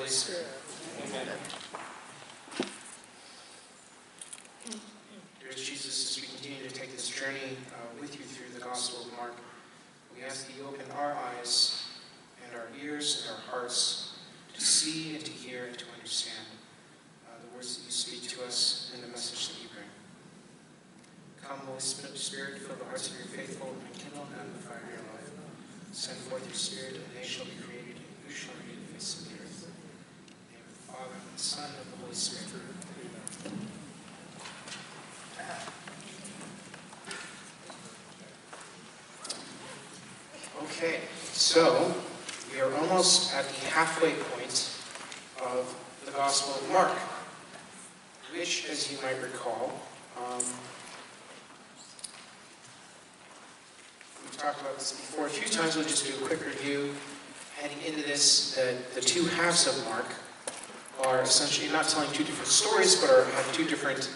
Holy Spirit. Amen. Dear Jesus, as we continue to take this journey with you through the Gospel of Mark, we ask that you open our eyes and our ears and our hearts to see and to hear and to understand the words that you speak to us and the message that you bring. Come, Holy Spirit, fill the hearts of your faithful and kindle them the fire of your life. Send forth your Spirit, and they shall be created, and you shall renew the face of the earth. In the name of the Father, and the Son, and the Holy Spirit. Okay, so we are almost at the halfway point of the Gospel of Mark, which, as you might recall, we've talked about this before a few times. We'll just do a quick review. Heading into this, the two halves of Mark are essentially not telling two different stories, but have two different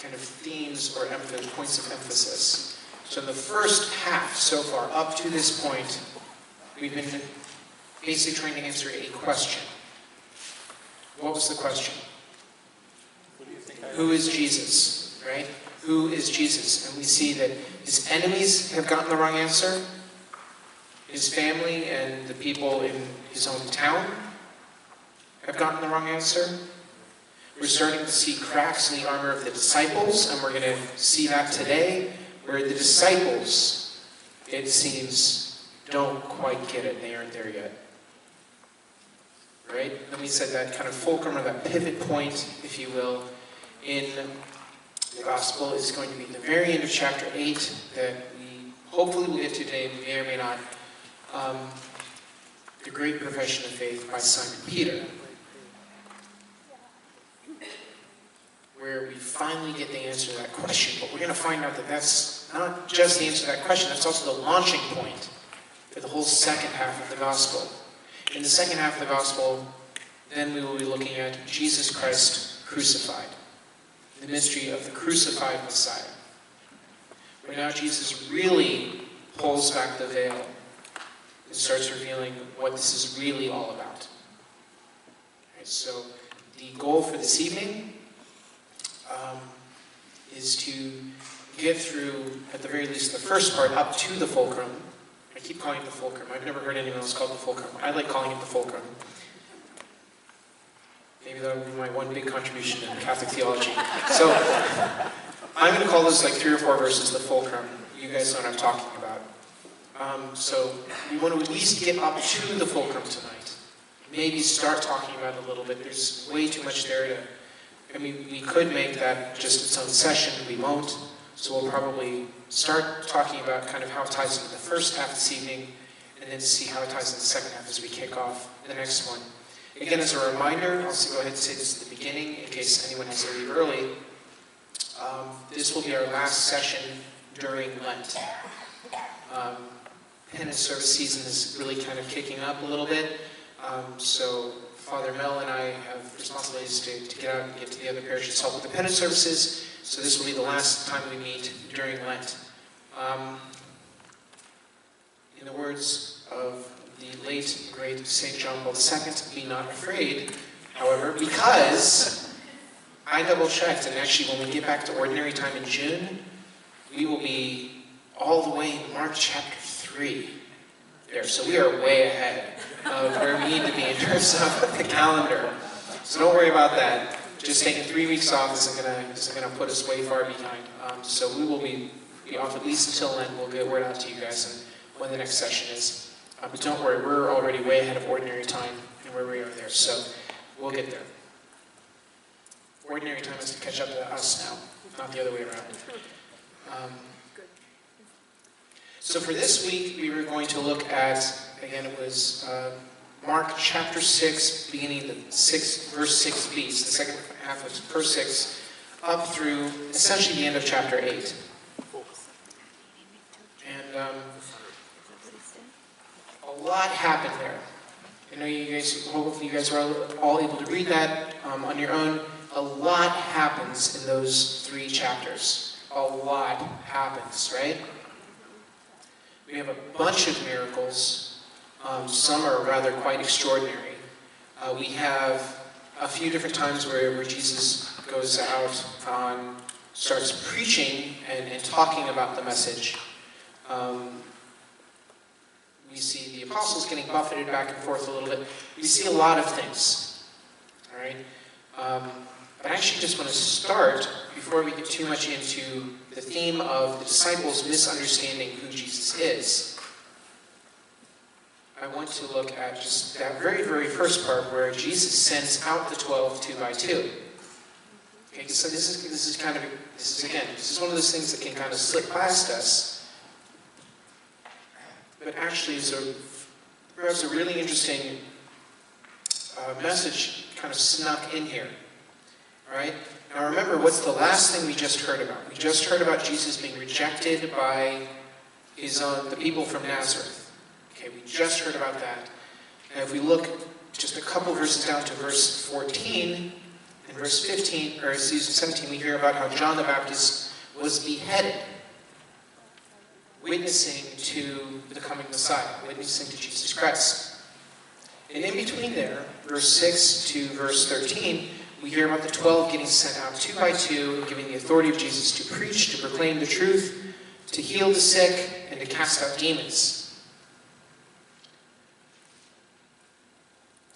kind of themes or points of emphasis. So in the first half so far, up to this point, we've been basically trying to answer a question. What was the question? Who is Jesus, right? Who is Jesus? And we see that his enemies have gotten the wrong answer. His family and the people in his hometown have gotten the wrong answer. We're starting to see cracks in the armor of the disciples, and we're going to see that today, where the disciples, it seems, don't quite get it. They aren't there yet. Right? Then we said that kind of fulcrum, or that pivot point, if you will, in the Gospel is going to be the very end of chapter 8 that we hopefully will get to today. We may or may not. The great profession of faith by Simon Peter, where we finally get the answer to that question. But we're going to find out that that's not just the answer to that question, that's also the launching point for the whole second half of the Gospel. In the second half of the Gospel, then we will be looking at Jesus Christ crucified, the mystery of the crucified Messiah, where now Jesus really pulls back the veil and starts revealing what this is really all about. Right, so the goal for this evening is to get through, at the very least, the first part up to the fulcrum. I keep calling it the fulcrum. I've never heard anyone else call it the fulcrum. I like calling it the fulcrum. Maybe that would be my one big contribution to Catholic theology. So I'm going to call this like 3 or 4 verses the fulcrum. You guys know what I'm talking about. So we want to at least get up to the fulcrum tonight. Maybe start talking about it a little bit. There's way too much there to... I mean, we could make that just its own session. We won't. So we'll probably start talking about kind of how it ties into the first half this evening, and then see how it ties into the second half as we kick off the next one. Again, as a reminder, I'll also go ahead and say this at the beginning in case anyone has to leave early. This will be our last session during Lent. Penance service season is really kind of kicking up a little bit. So Father Mel and I have responsibilities to get out and get to the other parishes, help with the penance services. So this will be the last time we meet during Lent. In the words of the late, great St. John Paul II, be not afraid, however, because I double-checked, and actually when we get back to ordinary time in June, we will be all the way in Mark chapter 3 there. So we are way ahead of where we need to be in terms of the calendar. So don't worry about that. Just taking 3 weeks off isn't gonna put us way far behind. So we will be off at least until then. We'll get word out to you guys and when the next session is. But don't worry, we're already way ahead of ordinary time and where we are there. So we'll get there. Ordinary time has to catch up to us now, not the other way around. So for this week, we were going to look at, again, it was Mark chapter 6, beginning the verse 6b, the second half of verse 6, up through essentially the end of chapter 8. And a lot happened there. I know you guys, hopefully you guys were all able to read that on your own. A lot happens in those 3 chapters. A lot happens, right? We have a bunch of miracles. Some are rather quite extraordinary. We have a few different times where Jesus goes out starts preaching and talking about the message. We see the apostles getting buffeted back and forth a little bit. We see a lot of things. All right? But I actually just want to start, before we get too much into the theme of the disciples misunderstanding who Jesus is, I want to look at just that very, very first part where Jesus sends out the 12 two by two. Okay, so this is one of those things that can kind of slip past us, but actually is perhaps a really interesting message kind of snuck in here. All right? Now remember, what's the last thing we just heard about? We just heard about Jesus being rejected by the people from Nazareth. Okay, we just heard about that. And if we look just a couple verses down to verse 14 and verse 17, we hear about how John the Baptist was beheaded, witnessing to the coming Messiah, witnessing to Jesus Christ. And in between there, verse 6 to verse 13, we hear about the 12 getting sent out two by two and giving the authority of Jesus to preach, to proclaim the truth, to heal the sick, and to cast out demons.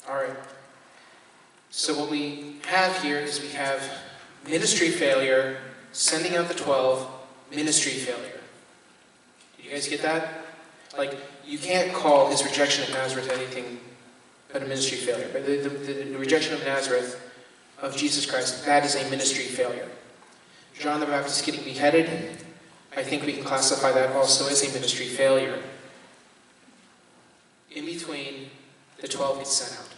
All right. So what we have here is we have ministry failure, sending out the 12, ministry failure. Did you guys get that? Like, you can't call his rejection of Nazareth anything but a ministry failure. But the rejection of Nazareth, of Jesus Christ, that is a ministry failure. John the Baptist getting beheaded, I think we can classify that also as a ministry failure. In between, the 12 get sent out.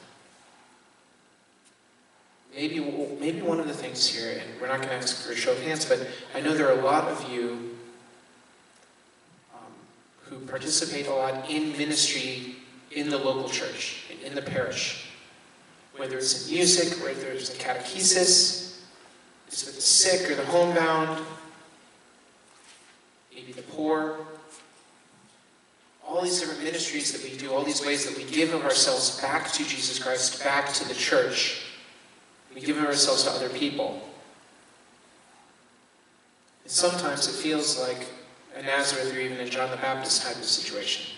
Maybe one of the things here, and we're not going to ask for a show of hands, but I know there are a lot of you who participate a lot in ministry in the local church, in the parish. Whether it's in music, whether it's in catechesis, it's with the sick or the homebound, maybe the poor. All these different ministries that we do, all these ways that we give of ourselves back to Jesus Christ, back to the church. We give of ourselves to other people. And sometimes it feels like a Nazareth or even a John the Baptist type of situation.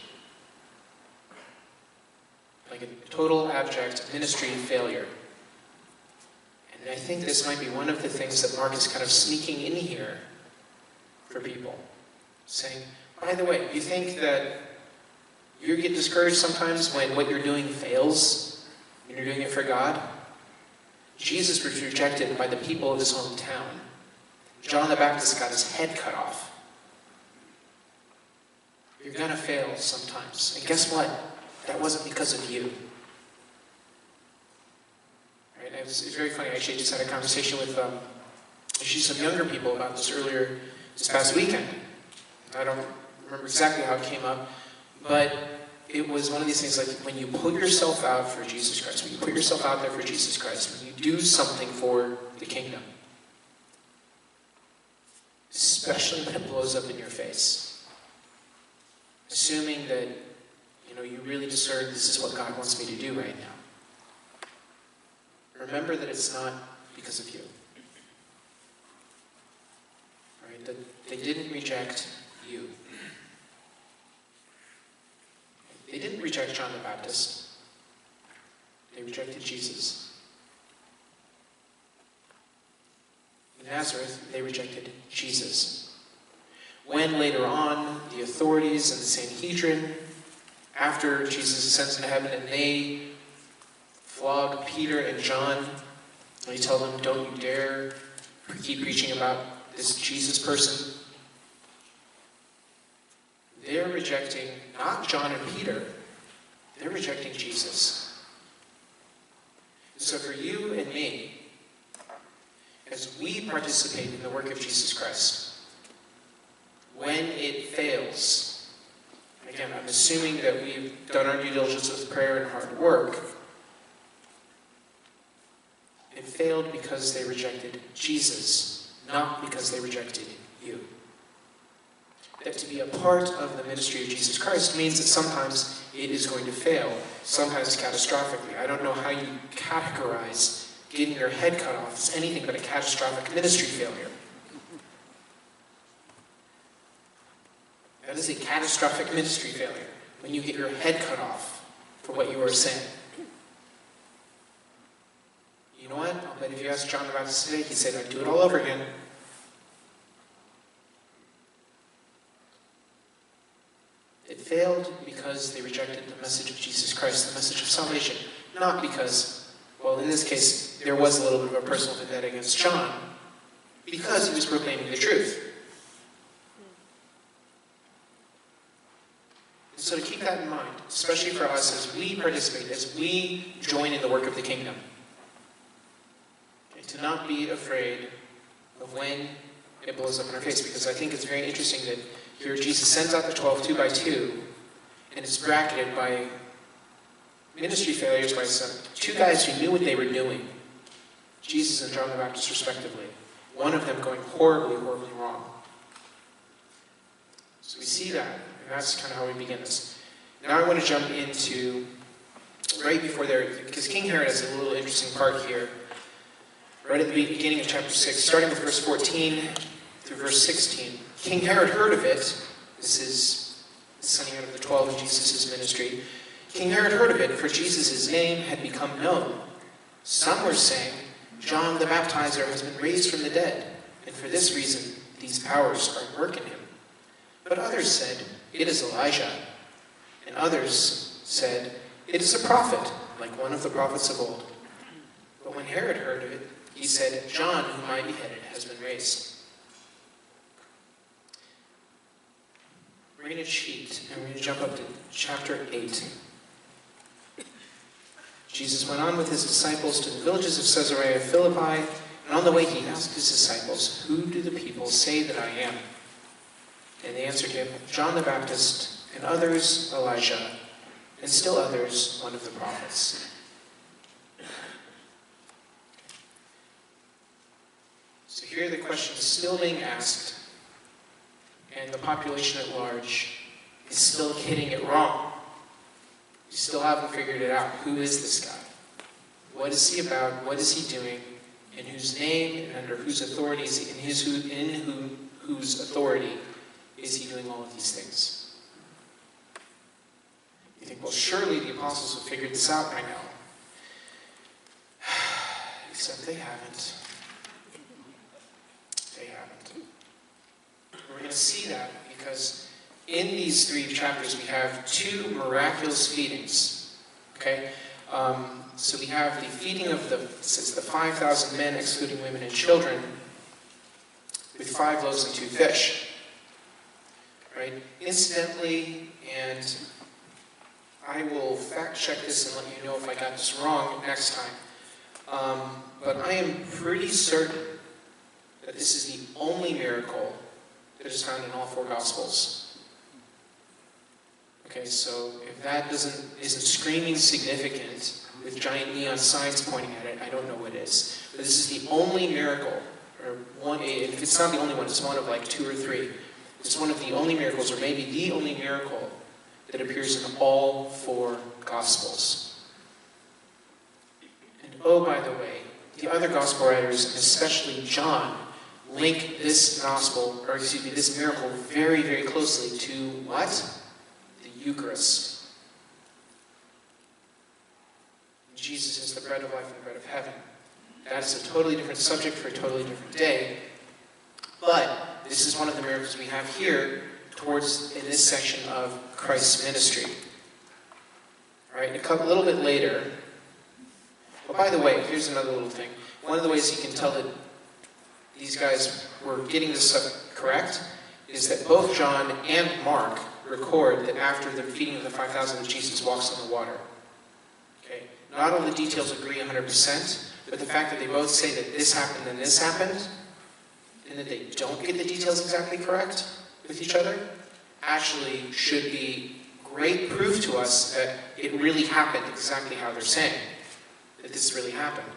Like a total abject ministry failure. And I think this might be one of the things that Mark is kind of sneaking in here for people. Saying, by the way, you think that you get discouraged sometimes when what you're doing fails, when you're doing it for God? Jesus was rejected by the people of his hometown. John the Baptist got his head cut off. You're going to fail sometimes. And guess what? That wasn't because of you. Right? It was very funny. I actually just had a conversation with some younger people about this earlier this past weekend. I don't remember exactly how it came up, but it was one of these things like when you put yourself out for Jesus Christ, when you put yourself out there for Jesus Christ, when you do something for the kingdom, especially when it blows up in your face, assuming that you really discern this is what God wants me to do right now. Remember that it's not because of you. Right? That they didn't reject you. They didn't reject John the Baptist. They rejected Jesus. In Nazareth, they rejected Jesus. When later on, the authorities and the Sanhedrin, after Jesus ascends into heaven, and they flog Peter and John, and they tell them, don't you dare keep preaching about this Jesus person. They're rejecting not John and Peter, they're rejecting Jesus. So for you and me, as we participate in the work of Jesus Christ, when it fails, again, I'm assuming that we've done our due diligence with prayer and hard work, it failed because they rejected Jesus, not because they rejected you. That to be a part of the ministry of Jesus Christ means that sometimes it is going to fail, sometimes catastrophically. I don't know how you categorize getting your head cut off as anything but a catastrophic ministry failure. That is a catastrophic ministry failure, when you get your head cut off for what you are saying. You know what? I'll bet if you ask John the Baptist today, he'd say, I'd do it all over again. It failed because they rejected the message of Jesus Christ, the message of salvation. Not because, well, in this case, there was a little bit of a personal vendetta against John, because he was proclaiming the truth. And so to keep that in mind, especially for us as we participate, as we join in the work of the kingdom, okay, to not be afraid of when it blows up in our face, because I think it's very interesting that here Jesus sends out the 12 2 by 2, and it's bracketed by ministry failures by two guys who knew what they were doing, Jesus and John the Baptist respectively, one of them going horribly, horribly wrong. So we see that, and that's kind of how we begin this. Now I want to jump into, right before there, because King Herod has a little interesting part here, right at the beginning of chapter 6, starting with verse 14 through verse 16. King Herod heard of it. This is the sending out of the 12 in Jesus' ministry. King Herod heard of it, for Jesus' name had become known. Some were saying, John the Baptizer has been raised from the dead, and for this reason these powers are at work in him. But others said, it is Elijah. And others said, it is a prophet, like one of the prophets of old. But when Herod heard of it, he said, John, whom I beheaded, has been raised. We're going to cheat, and we're going to jump up to chapter 8. Jesus went on with his disciples to the villages of Caesarea Philippi, and on the way he asked his disciples, who do the people say that I am? And they answered him, John the Baptist, and others Elijah, and still others one of the prophets. So here the question is still being asked, and the population at large is still getting it wrong. You still haven't figured it out. Who is this guy? What is he about? What is he doing? In whose name and under whose authority is he? Whose authority is he doing all of these things? You think, well, surely the apostles have figured this out by now. Except they haven't. They haven't. We're going to see that because in these 3 chapters we have 2 miraculous feedings. Okay? So we have the feeding of the 5,000 men, excluding women and children, with 5 loaves and 2 fish. Right? Incidentally, and I will fact check this and let you know if I got this wrong next time. But I am pretty certain that this is the only miracle that is found in all 4 Gospels. Okay, so if that isn't screaming significant with giant neon signs pointing at it, I don't know what is. But this is the only miracle, or one. If it's not the only one, it's one of like 2 or 3. It's one of the only miracles, or maybe the only miracle, that appears in all 4 Gospels. And oh, by the way, the other Gospel writers, and especially John, link this this miracle very, very closely to what? The Eucharist. Jesus is the bread of life and the bread of heaven. That is a totally different subject for a totally different day. But this is one of the miracles we have here in this section of Christ's ministry. All right, a little bit later. Well, by the way, here's another little thing. One of the ways you can tell that these guys were getting this stuff correct is that both John and Mark record that after the feeding of the 5,000, Jesus walks on the water. Okay, not all the details agree 100%, but the fact that they both say that this happened and this happened, and that they don't get the details exactly correct with each other, actually should be great proof to us that it really happened exactly how they're saying, that this really happened.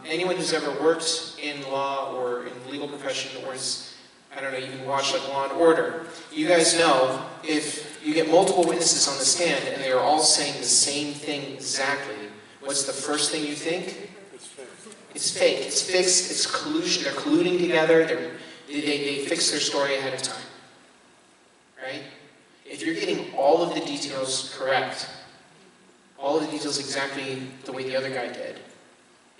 Anyone who's ever worked in law or in the legal profession or has I don't know, you can watch like Law and Order. You guys know if you get multiple witnesses on the stand and they are all saying the same thing exactly, what's the first thing you think? It's fake. It's fixed. It's collusion. They're colluding together. They fix their story ahead of time. Right? If you're getting all of the details correct, all of the details exactly the way the other guy did,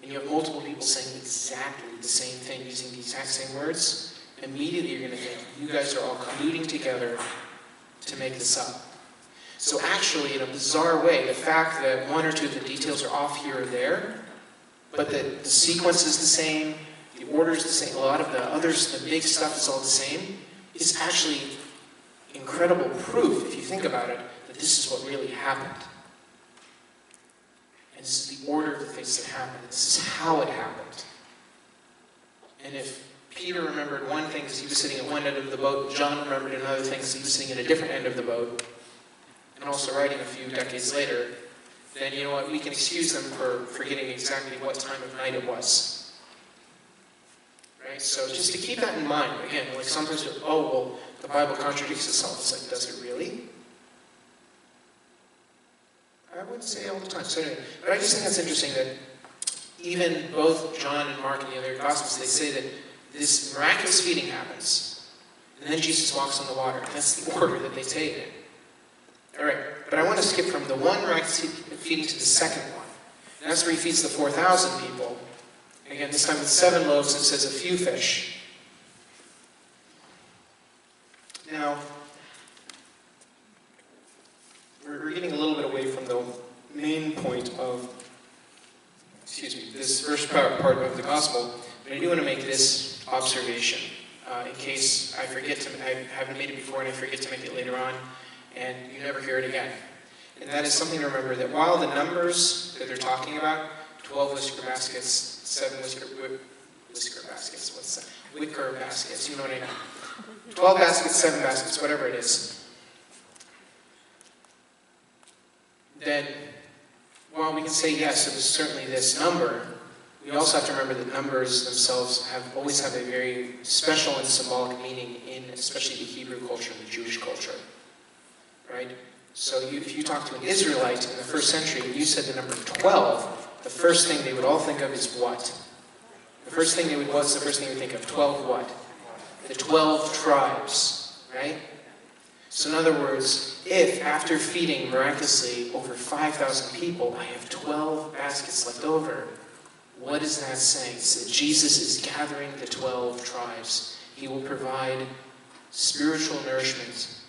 and you have multiple people saying exactly the same thing using the exact same words, immediately you're going to think, you guys are all colluding together to make this up. So actually, in a bizarre way, the fact that one or two of the details are off here or there, but the sequence is the same, the order is the same, a lot of the others, the big stuff is all the same, is actually incredible proof, if you think about it, that this is what really happened. And this is the order of the things that happened. This is how it happened. And if Peter remembered one thing because he was sitting at one end of the boat, John remembered another thing because he was sitting at a different end of the boat, and also writing a few decades later, then you know what, we can excuse them for forgetting exactly what time of night it was. Right? So just to keep that in mind, again, like sometimes, oh, well, the Bible contradicts itself. It's like, does it really? I wouldn't say all the time. So anyway, but I just think that's interesting that even both John and Mark and the other Gospels, they say that this miraculous feeding happens, and then Jesus walks on the water. That's the order that they take it. All right, but I want to skip from the one miraculous feeding to the second one. And that's where he feeds the 4,000 people. And again, this time with 7 loaves, it says a few fish. Now, we're getting a little bit away from the main point of, this first part of the gospel, but I do want to make this observation in case I haven't made it before and I forget to make it later on, and you never hear it again. And that is something to remember, that while the numbers that they're talking about, 12 whisker baskets, 7 wicker baskets, what's that? Wicker baskets, you know what I mean. 12 baskets, 7 baskets, whatever it is. Then, while we can say yes, it was certainly this number, we also have to remember that numbers themselves always have a very special and symbolic meaning in especially the Hebrew culture and the Jewish culture. Right? So if you talk to an Israelite in the first century and you said the number 12, the first thing they would all think of is what? What's the first thing they would think of? 12 what? The 12 tribes, right? So in other words, if after feeding miraculously over 5,000 people, I have 12 baskets left over, what is that saying? It's that Jesus is gathering the 12 tribes. He will provide spiritual nourishment,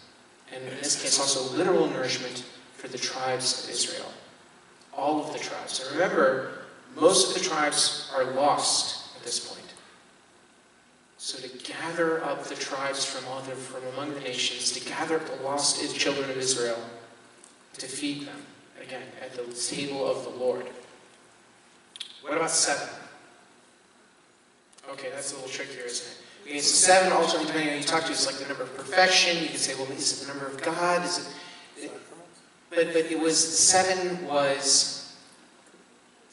and in this case also literal nourishment for the tribes of Israel. All of the tribes. And remember, most of the tribes are lost at this point. So to gather up the tribes from among the nations, to gather up the lost children of Israel, to feed them, again, at the table of the Lord. What about 7? Okay, that's a little trickier, isn't it? Okay, so 7, also depending on who you talk to, is like the number of perfection. You can say, well, is it the number of God? But it was, 7 was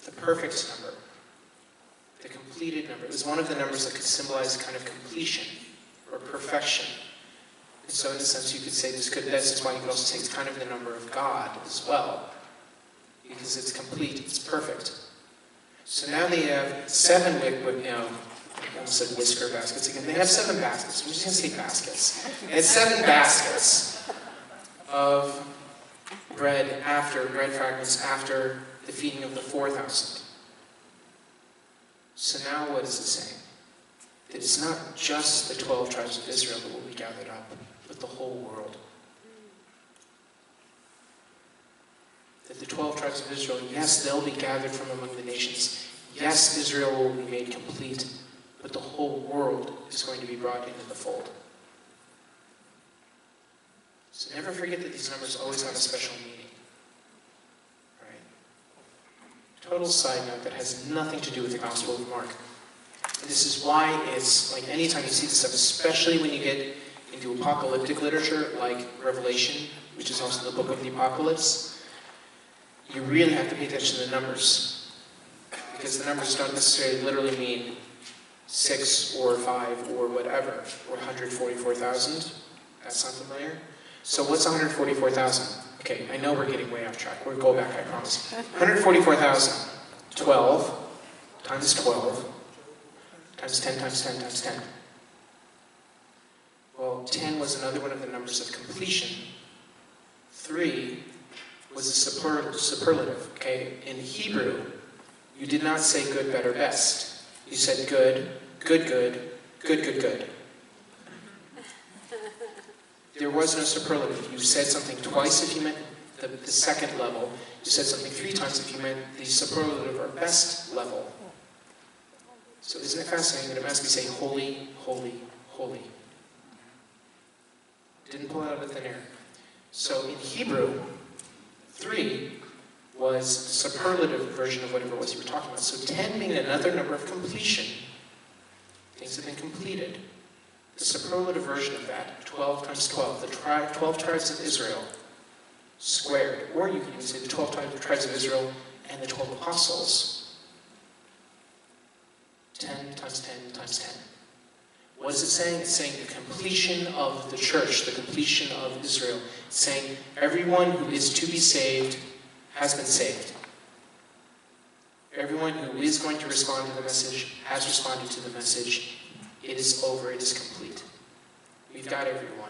the perfect number. The completed number. It was one of the numbers that could symbolize kind of completion or perfection. And so in a sense you could say this is why you could also say it's kind of the number of God as well. Because it's complete, it's perfect. So now they have 7 I almost said whisker baskets again. They have 7 baskets. I'm just going to say baskets. They had 7 baskets of bread fragments after the feeding of the 4,000. So now what is it saying? That it's not just the 12 tribes of Israel that will be gathered up, but the whole world. That the 12 tribes of Israel, yes, they'll be gathered from among the nations. Yes, Israel will be made complete, but the whole world is going to be brought into the fold. So never forget that these numbers always have a special meaning. Total side note that has nothing to do with the Gospel of Mark. And this is why it's, like anytime you see this stuff, especially when you get into apocalyptic literature like Revelation, which is also the book of the Apocalypse, you really have to pay attention to the numbers. Because the numbers don't necessarily literally mean 6 or 5 or whatever, or 144,000. That sound familiar? So what's 144,000? Okay, I know we're getting way off track. We'll go back, I promise. 144,000, 12 times 12 times 10 times 10 times 10. Well, 10 was another one of the numbers of completion. 3 was a superlative, okay? In Hebrew, you did not say good, better, best. You said good, good, good, good, good, good. There was no superlative. You said something twice if you meant the second level. You said something 3 times if you meant the superlative or best level. So isn't it fascinating that it makes me say holy, holy, holy? Didn't pull it out of thin air. So in Hebrew, 3 was the superlative version of whatever it was you were talking about. So 10 being another number of completion. Things have been completed. The superlative version of that, 12 times 12, the 12 tribes of Israel squared. Or you can even say the 12 tribes of Israel and the 12 apostles. 10 times 10 times 10. What is it saying? It's saying the completion of the church, the completion of Israel. It's saying everyone who is to be saved has been saved. Everyone who is going to respond to the message has responded to the message. It is over. It is complete. We've got everyone.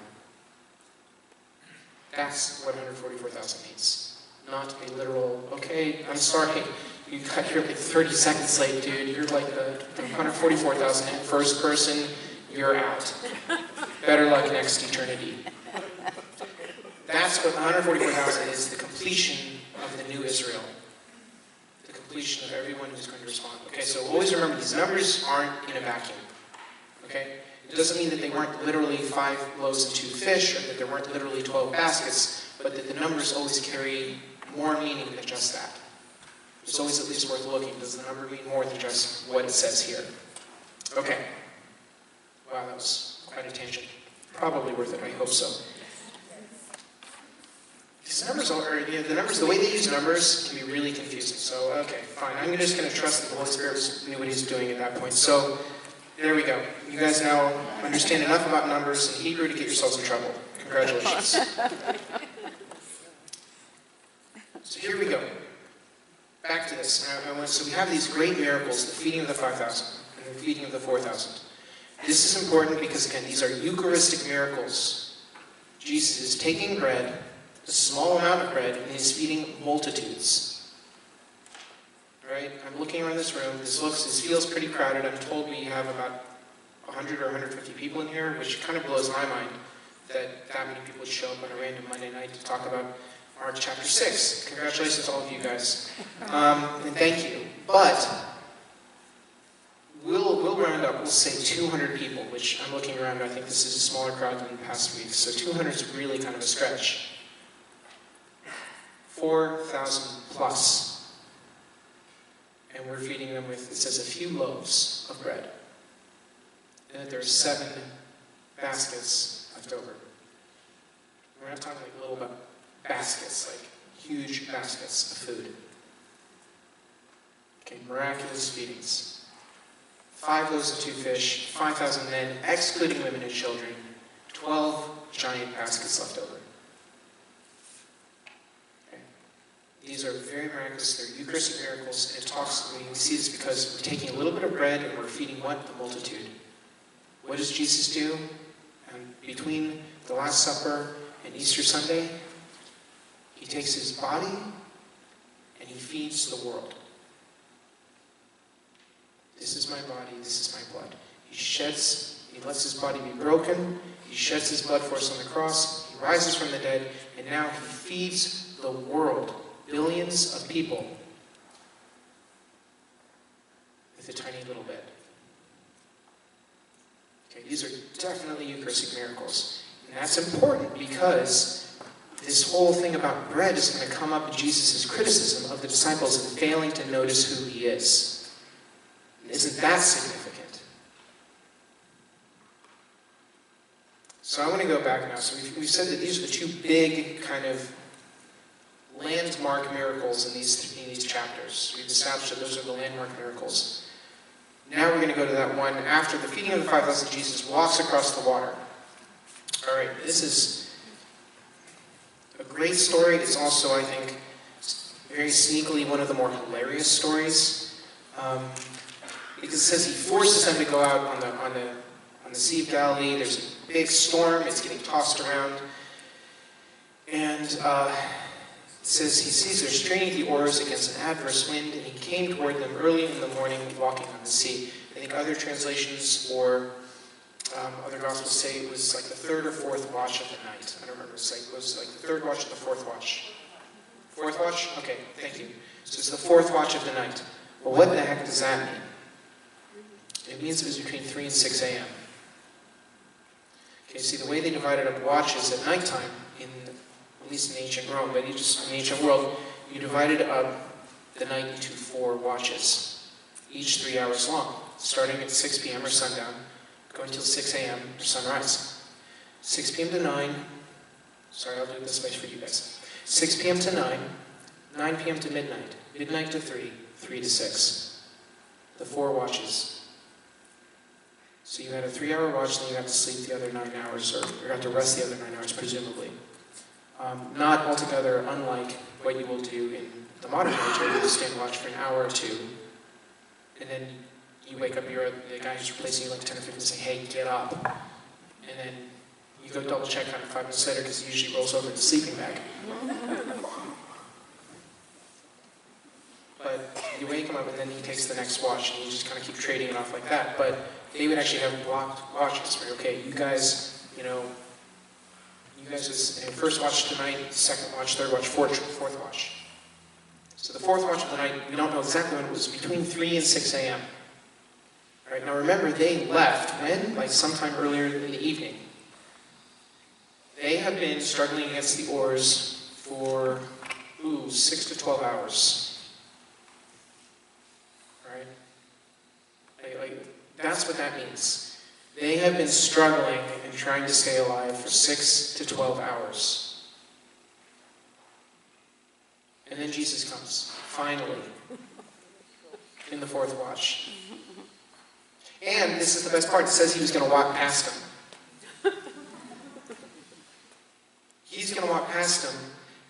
That's what 144,000 means. Not a literal, okay, I'm sorry, you got here like 30 seconds late, dude. You're like the 144,000 first person. You're out. Better luck next eternity. That's what 144,000 is, the completion of the new Israel. The completion of everyone who's going to respond. Okay, so always remember, these numbers aren't in a vacuum. Okay? It doesn't mean that they weren't literally 5 loaves and 2 fish, or that there weren't literally 12 baskets, but that the numbers always carry more meaning than just that. It's always at least worth looking. Does the number mean more than just what it says here? Okay. Wow, that was quite a tangent. Probably worth it, I hope so. These numbers are, the numbers, the way they use numbers can be really confusing. So, okay, fine. I'm just going to trust that the Holy Spirit knew what he's doing at that point. So, there we go. You guys now understand enough about numbers in Hebrew to get yourselves in trouble. Congratulations. So here we go. Back to this. So we have these great miracles, the feeding of the 5,000 and the feeding of the 4,000. This is important because, again, these are Eucharistic miracles. Jesus is taking bread, a small amount of bread, and he's feeding multitudes. Right? I'm looking around this room. This feels pretty crowded. I'm told we have about 100 or 150 people in here, which kind of blows my mind that many people would show up on a random Monday night to talk about Mark chapter 6. Congratulations to all of you guys. And thank you. But we'll round up. We'll say 200 people, which I'm looking around. I think this is a smaller crowd than the past week. So 200 is really kind of a stretch. 4,000 plus. And we're feeding them with, it says, a few loaves of bread. And that there's 7 baskets left over. We're not talking like little baskets, like huge baskets of food. Okay, miraculous feedings. 5 loaves and 2 fish, 5,000 men, excluding women and children, 12 giant baskets left over. Okay. These are very miraculous, they're Eucharistic miracles, and it talks, we see this because we're taking a little bit of bread and we're feeding what? The multitude. What does Jesus do? Between the Last Supper and Easter Sunday, he takes his body and he feeds the world. This is my body, this is my blood. He lets his body be broken, he sheds his blood for us on the cross, he rises from the dead, and now he feeds the world, billions of people, with a tiny little bit. Okay, these are definitely Eucharistic miracles. And that's important because this whole thing about bread is going to come up in Jesus' criticism of the disciples and failing to notice who he is. Isn't that significant? So I want to go back now. So we've said that these are the 2 big kind of landmark miracles in these chapters. We've established that those are the landmark miracles. Now we're going to go to that one. After the feeding of the 5,000, Jesus walks across the water. All right, this is a great story. It's also, I think, very sneakily one of the more hilarious stories. Because it says he forces them to go out on the Sea of Galilee. There's a big storm. It's getting tossed around. And it says he sees they're straining the oars against an adverse wind, and he came toward them early in the morning walking on the sea. I think other translations or other Gospels say it was like the third or fourth watch of the night. I don't remember. It was like the third watch or the fourth watch. Fourth watch? Okay, thank you. So it's the fourth watch of the night. Well, what the heck does that mean? It means it was between 3 and 6 a.m. Okay, see, the way they divided up watches at nighttime, at least in ancient Rome, but just in the ancient world, you divided up the night into 4 watches, each 3 hours long, starting at 6 p.m. or sundown, going till 6 a.m. or sunrise. 6 p.m. to 9, sorry, I'll do it this way for you guys. 6 p.m. to 9, 9 p.m. to midnight, midnight to 3, 3 to 6. The 4 watches. So you had a 3-hour watch, then you got to sleep the other 9 hours, or you got to rest the other 9 hours, presumably. Not altogether unlike what you will do in the modern age, where you stand watch for an hour or 2, and then you wake up, the guy who's replacing you like 10 or 15 and say, hey, get up. And then you go double check on it 5 minutes later because he usually rolls over in the sleeping bag. But you wake him up and then he takes the next watch and you just kind of keep trading it off like that. But they would actually have blocked watches where, okay, you guys, is first watch tonight, second watch, third watch, fourth watch. So the fourth watch of the night, we don't know exactly when it was, between 3 and 6 a.m. All right, now remember, they left when? Like sometime earlier in the evening. They have been struggling against the oars for, 6 to 12 hours. All right? That's what that means. They have been struggling and trying to stay alive for 6 to 12 hours. And then Jesus comes, finally, in the fourth watch. And this is the best part, it says he was going to walk past them. He's going to walk past them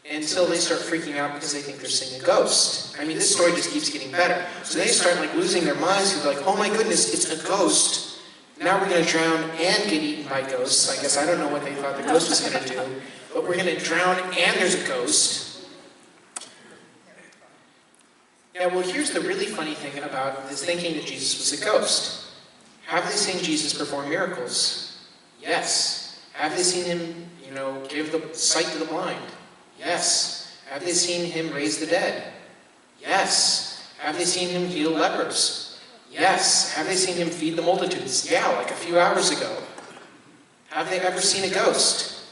until they start freaking out because they think they're seeing a ghost. I mean, this story just keeps getting better. So they start losing their minds. They're like, oh my goodness, it's a ghost. Now we're going to drown and get eaten by ghosts. I guess I don't know what they thought the ghost was going to do. But we're going to drown and there's a ghost. Yeah, well, here's the really funny thing about this thinking that Jesus was a ghost. Have they seen Jesus perform miracles? Yes. Have they seen him, give the sight to the blind? Yes. Have they seen him raise the dead? Yes. Have they seen him heal lepers? Yes. Have they seen him feed the multitudes? Yeah, like a few hours ago. Have they ever seen a ghost?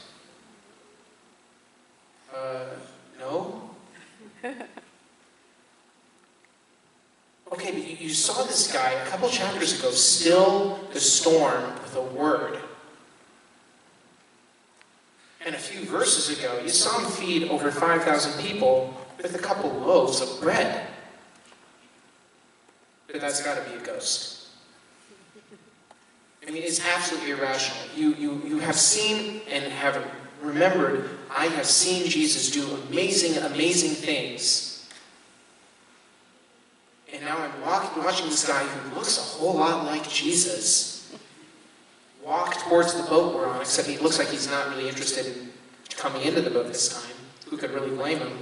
No. Okay, but you saw this guy a couple chapters ago still the storm with a word. And a few verses ago, you saw him feed over 5,000 people with a couple loaves of bread. But that's got to be a ghost. I mean, it's absolutely irrational. You have seen and have remembered, I have seen Jesus do amazing, amazing things. And now I'm watching this guy who looks a whole lot like Jesus walk towards the boat we're on, except he looks like he's not really interested in coming into the boat this time. Who could really blame him?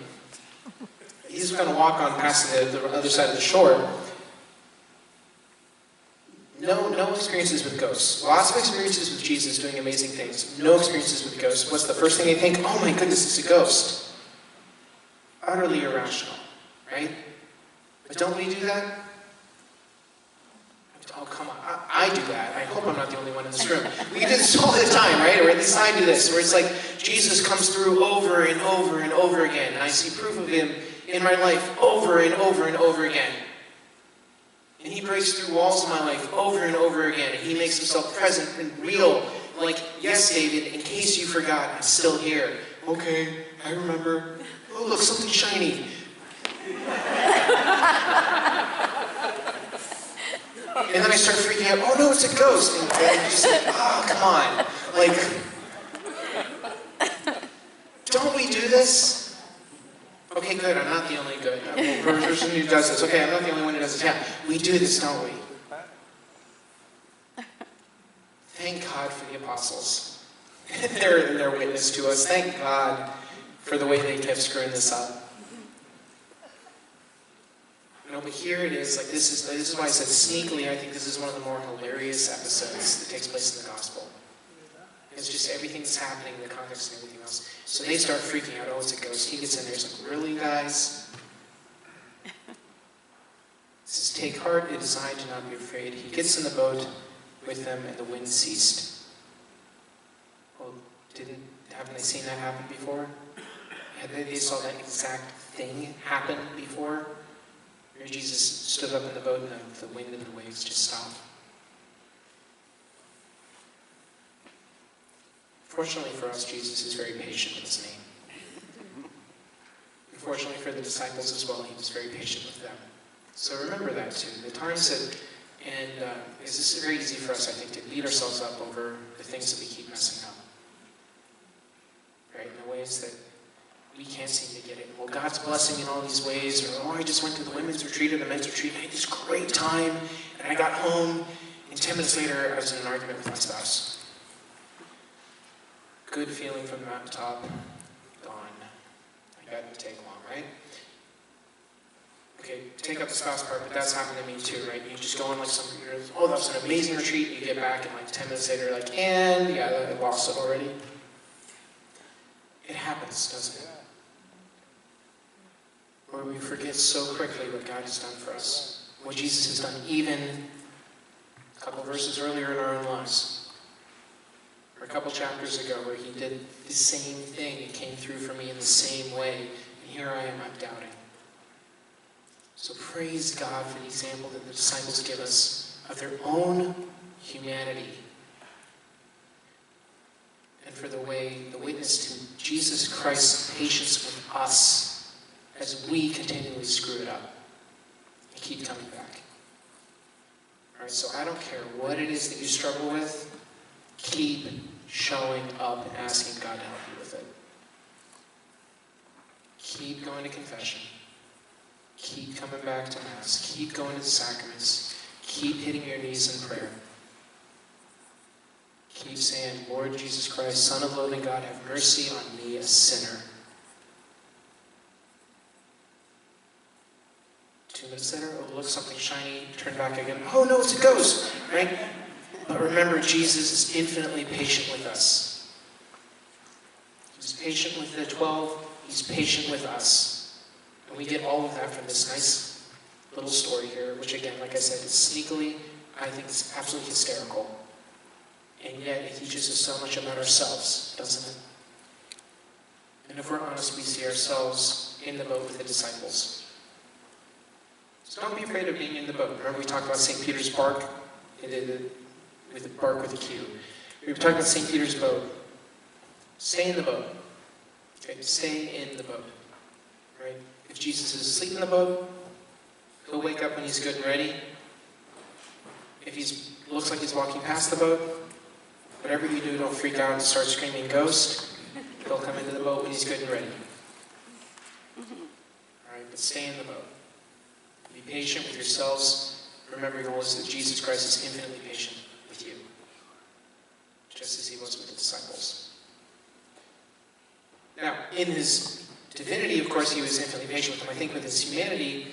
He's going to walk on past the other side of the shore. No experiences with ghosts. Lots of experiences with Jesus doing amazing things. No experiences with ghosts. What's the first thing they think? Oh my goodness, it's a ghost. Utterly irrational, right? But don't we do that? Oh, come on. I do that. I hope I'm not the only one in this room. We do this all the time, right? Or at least I do this, where it's like Jesus comes through over and over and over again. And I see proof of him in my life over and over and over again. And he breaks through walls in my life over and over again. And he makes himself present and real. Like, yes, David, in case you forgot, I'm still here. Okay, I remember. Oh, look, something shiny. And I start freaking out, oh no, it's a ghost. And I'm just like, oh, come on. Like, don't we do this? Okay, good, I'm not the only good person who does this. Okay, I'm not the only one who does this. Yeah, we do this, don't we? Thank God for the apostles. They're witness to us. Thank God for the way they kept screwing this up. But here it is, like this is why I said sneakily, I think this is one of the more hilarious episodes that takes place in the gospel. It's just everything that's happening in the context of everything else. So they start freaking out, oh, it's a ghost. He gets in there, he's like, really, guys? It says, take heart, it is I, do not be afraid. He gets in the boat with them, and the wind ceased. Well, haven't they seen that happen before? They saw that exact thing happen before? Where Jesus stood up in the boat, and the wind and the waves just stopped. Fortunately for us, Jesus is very patient with his name. Unfortunately for the disciples as well, he was very patient with them. So remember that too. The times that, and this is very easy for us, I think, to beat ourselves up over the things that we keep messing up. Right? In the ways that we can't seem to get it. Well, God's blessing in all these ways, or oh, I just went to the women's retreat or the men's retreat, I had this great time, and I got home, and 10 minutes later, I was in an argument with my spouse. Good feeling from the mountaintop, gone. Like that didn't take long, right? Okay, take up the spouse part, but that's happened to me too, right? You just go on like some, oh, that was an amazing retreat, you get back, and like 10 minutes later, like, and yeah, I lost it already. It happens, doesn't it? Or we forget so quickly what God has done for us, what Jesus has done even a couple verses earlier in our own lives. Or a couple chapters ago where he did the same thing. He came through for me in the same way. And here I am, I'm doubting. So praise God for the example that the disciples give us of their own humanity. And for the witness to Jesus Christ's patience with us as we continually screw it up and keep coming back. Alright, so I don't care what it is that you struggle with. Keep showing up and asking God to help you with it. Keep going to confession. Keep coming back to Mass. Keep going to the sacraments. Keep hitting your knees in prayer. Keep saying, Lord Jesus Christ, Son of living God, have mercy on me, a sinner. 2 minutes later, oh, look, something shiny, turn back again. Oh no, it's a ghost, right? But remember, Jesus is infinitely patient with us. He's patient with the 12. He's patient with us. And we get all of that from this nice little story here, which again, like I said, is sneakily, I think is absolutely hysterical. And yet, it teaches us so much about ourselves, doesn't it? And if we're honest, we see ourselves in the boat with the disciples. So don't be afraid of being in the boat. Remember we talked about St. Peter's bark? With the bark with a Q. We were talking about St. Peter's boat. Stay in the boat. Okay, stay in the boat. Right? If Jesus is asleep in the boat, he'll wake up when he's good and ready. If he looks like he's walking past the boat, whatever you do, don't freak out and start screaming ghost. He'll come into the boat when he's good and ready. Alright, but stay in the boat. Be patient with yourselves, remembering always that Jesus Christ is infinitely patient with you, just as he was with the disciples. Now, in his divinity, of course, he was infinitely patient with them. I think with his humanity,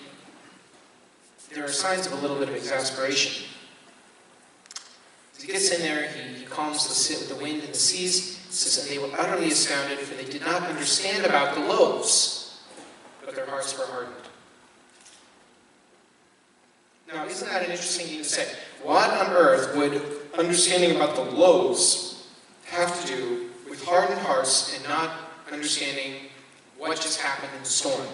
there are signs of a little bit of exasperation. As he gets in there, he calms the wind and the seas. It says, and they were utterly astounded, for they did not understand about the loaves, but their hearts were hardened. Now, isn't that an interesting thing to say? What on earth would understanding about the loaves have to do with hardened hearts and not understanding what just happened in the storm?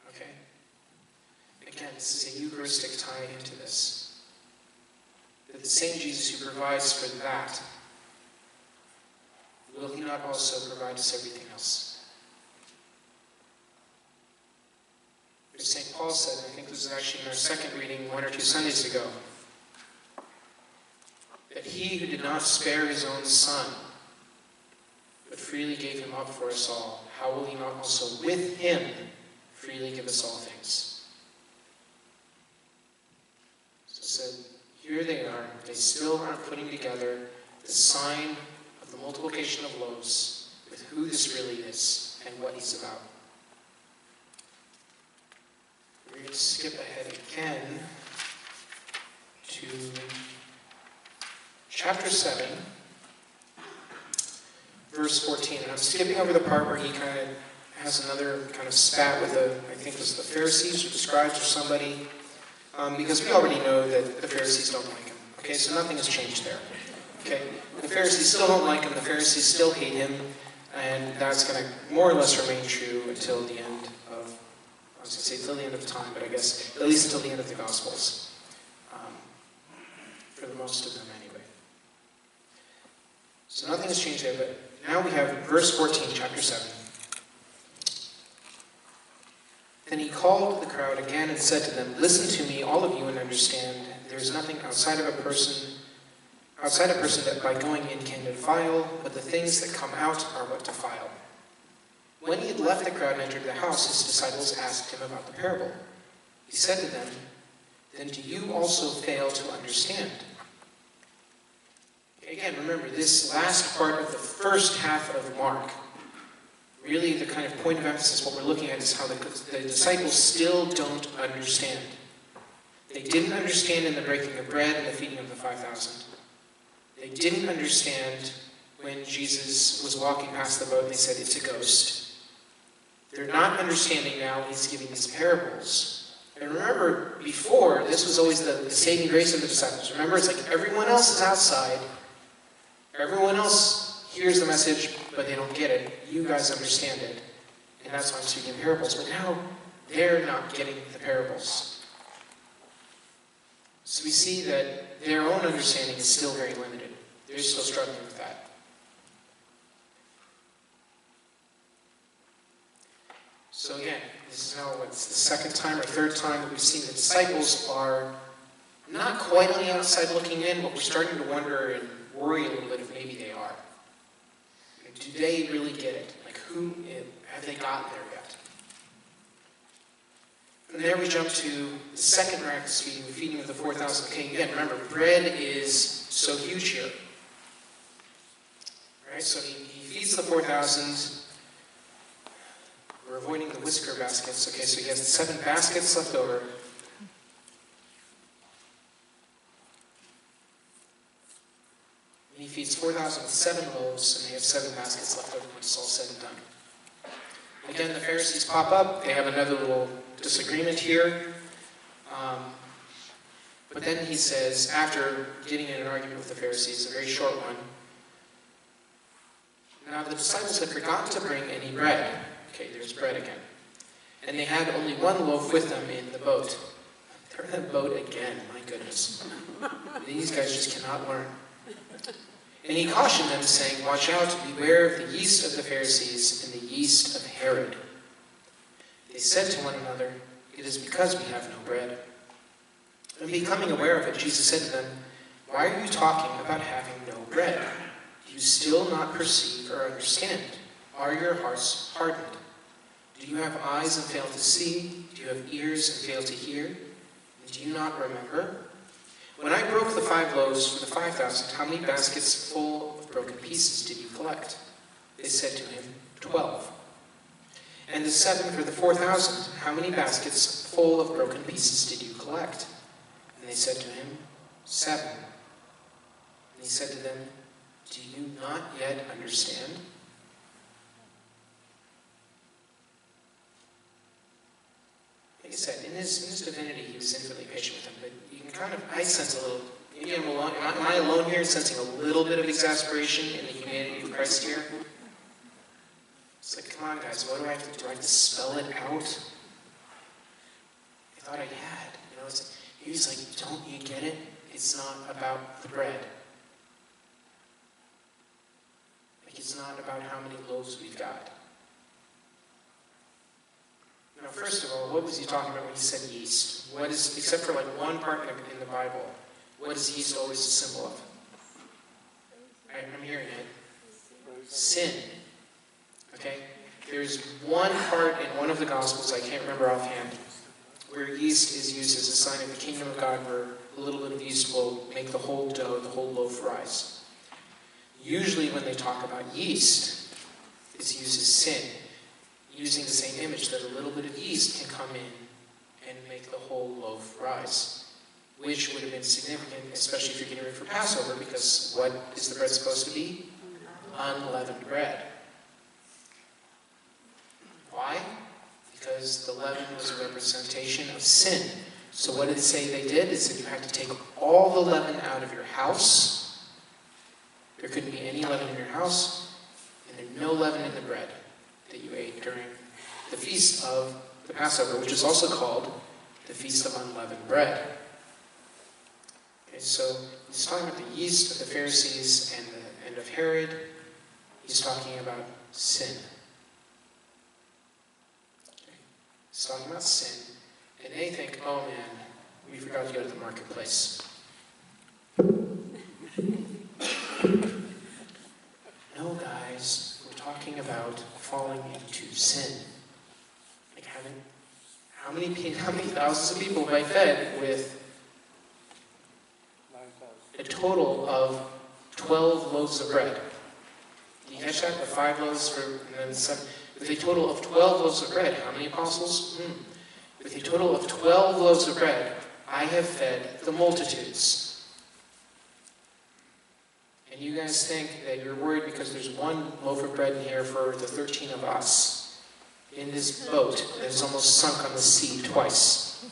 Okay? Again, this is a Eucharistic tie into this. That the same Jesus who provides for that, will he not also provide us everything else? As St. Paul said, and I think this is actually in our second reading 1 or 2 Sundays ago, that he who did not spare his own son, but freely gave him up for us all, how will he not also with him freely give us all things? So it said, here they are. They still aren't putting together the sign of the multiplication of loaves with who this really is and what he's about. We're going to skip ahead again to chapter 7, verse 14. And I'm skipping over the part where he kind of has another kind of spat with I think it was the Pharisees or the scribes or somebody, because we already know that the Pharisees don't like him. Okay, so nothing has changed there. Okay, the Pharisees still don't like him, the Pharisees still hate him, and that's going to more or less remain true until the end of, I was going to say until the end of time, but I guess at least until the end of the Gospels. For the most of them anyway. So nothing has changed there, but now we have verse 14, chapter 7. Then he called the crowd again and said to them, listen to me, all of you, and understand. There is nothing outside a person that by going in can defile, but the things that come out are what defile. When he had left the crowd and entered the house, his disciples asked him about the parable. He said to them, then do you also fail to understand? Again, remember, this last part of the first half of Mark, really the kind of point of emphasis, what we're looking at is how the disciples still don't understand. They didn't understand in the breaking of bread and the feeding of the 5,000. They didn't understand when Jesus was walking past the boat and they said, it's a ghost. They're not understanding now when he's giving these parables. And remember, before, this was always the saving grace of the disciples. Remember, it's like everyone else is outside. Everyone else hears the message, but they don't get it. You guys understand it. And that's why I'm speaking parables. But now, they're not getting the parables. So we see that their own understanding is still very limited. They're still struggling with that. So again, this is now, it's the second time or third time that we've seen the disciples are not quite on the outside looking in, but we're starting to wonder and worry a little bit if maybe they are. Do they really get it? Like, have they gotten there yet? From there we jump to the second miraculous feeding, the feeding of the 4,000. Okay, again, remember, bread is so huge here. Right, so he feeds the 4,000. We're avoiding the whisker baskets. Okay, so he has 7 baskets left over. He feeds 4,000 with 7 loaves, and they have 7 baskets left over when it's all said and done. Again, the Pharisees pop up. They have another little disagreement here. But then he says, after getting in an argument with the Pharisees, a very short one, now the disciples had forgotten to bring any bread. Okay, there's bread again. And they had only 1 loaf with them in the boat. They're in the boat again, my goodness. These guys just cannot learn. And he cautioned them, saying, watch out, beware of the yeast of the Pharisees and the yeast of Herod. They said to one another, it is because we have no bread. And becoming aware of it, Jesus said to them, why are you talking about having no bread? Do you still not perceive or understand? Are your hearts hardened? Do you have eyes and fail to see? Do you have ears and fail to hear? And do you not remember? When I broke the 5 loaves for the 5,000, how many baskets full of broken pieces did you collect? They said to him, 12. And the 7 for the 4,000, how many baskets full of broken pieces did you collect? And they said to him, 7. And he said to them, do you not yet understand? Like I said, in his divinity, he was infinitely patient with them, but you can kind of, I sense a little, maybe I'm alone, am I alone here, sensing a little bit of exasperation in the humanity of Christ here? It's like, come on guys, what do I have to do? I have to spell it out? I thought I had. You know, he was like, don't you get it? It's not about the bread. Like, it's not about how many loaves we've got. Now, first of all, what was he talking about when he said yeast? What is, except for like one part in the Bible, what is yeast always a symbol of? I'm hearing it. Sin. Okay? There's one part in one of the Gospels, I can't remember offhand, where yeast is used as a sign of the kingdom of God, where a little bit of yeast will make the whole dough, the whole loaf rise. Usually when they talk about yeast, it's used as sin, using the same image that a little bit of yeast can come in and make the whole loaf rise, which would have been significant, especially if you're getting ready for Passover, because what is the bread supposed to be? Unleavened bread. Why? Because the leaven was a representation of sin. So what did it say they did? It said you had to take all the leaven out of your house. There couldn't be any leaven in your house, and there's no leaven in the bread that you ate during the feast of the Passover, which is also called the Feast of Unleavened Bread. Okay, so he's talking about the yeast of the Pharisees and of Herod. He's talking about sin. Okay. He's talking about sin. And they think, oh man, we forgot to go to the marketplace. No, guys, we're talking about falling into sin. Like how many thousands of people have I fed with a total of 12 loaves of bread? You catch that? The 5 loaves and then 7. With a total of 12 loaves of bread, how many apostles? With a total of 12 loaves of bread, I have fed the multitudes. And you guys think that you're worried because there's one loaf of bread in here for the 13 of us in this boat that is almost sunk on the sea twice.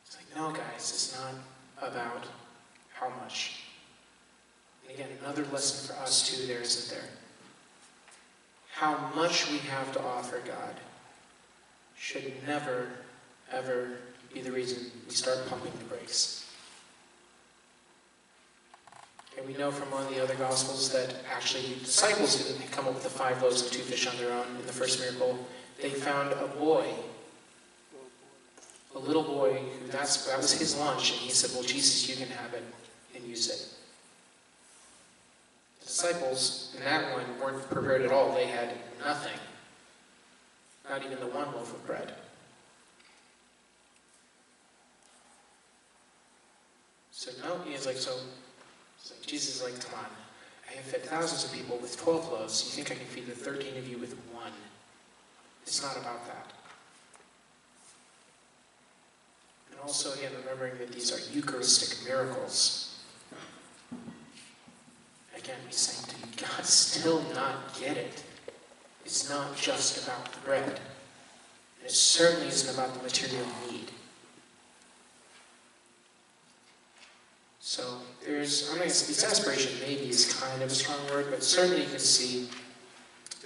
It's like, no, guys, it's not about how much. And again, another lesson for us too, there, isn't there? How much we have to offer God should never, ever be the reason we start pumping the brakes. And we know from one of the other Gospels that actually the disciples didn't come up with the 5 loaves and 2 fish on their own in the first miracle. They found a boy, a little boy, who that was his lunch, and he said, well, Jesus, you can have it and use it. The disciples in that one weren't prepared at all. They had nothing. Not even the one loaf of bread. So no, he's like, Jesus is like, come on. I have fed thousands of people with 12 loaves. You think I can feed the 13 of you with 1? It's not about that. And also, again, remembering that these are Eucharistic miracles. Again, he's saying to you, God still not get it. It's not just about the bread. And it certainly isn't about the material need. So there's, exasperation maybe is kind of a strong word, but certainly you can see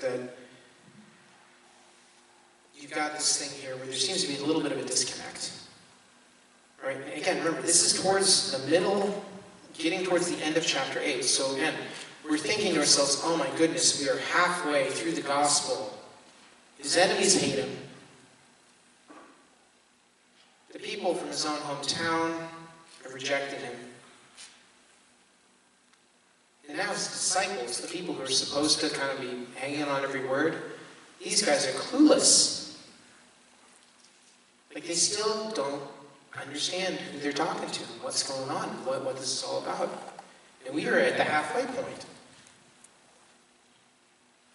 that you've got this thing here where there seems to be a little bit of a disconnect. Right? And again, remember, this is towards the middle, getting towards the end of chapter 8. So again, we're thinking to ourselves, oh my goodness, we are halfway through the gospel. His enemies hate him. The people from his own hometown have rejected him. And now his disciples, the people who are supposed to kind of be hanging on every word, these guys are clueless. Like, they still don't understand who they're talking to, what's going on, what this is all about. And we are at the halfway point.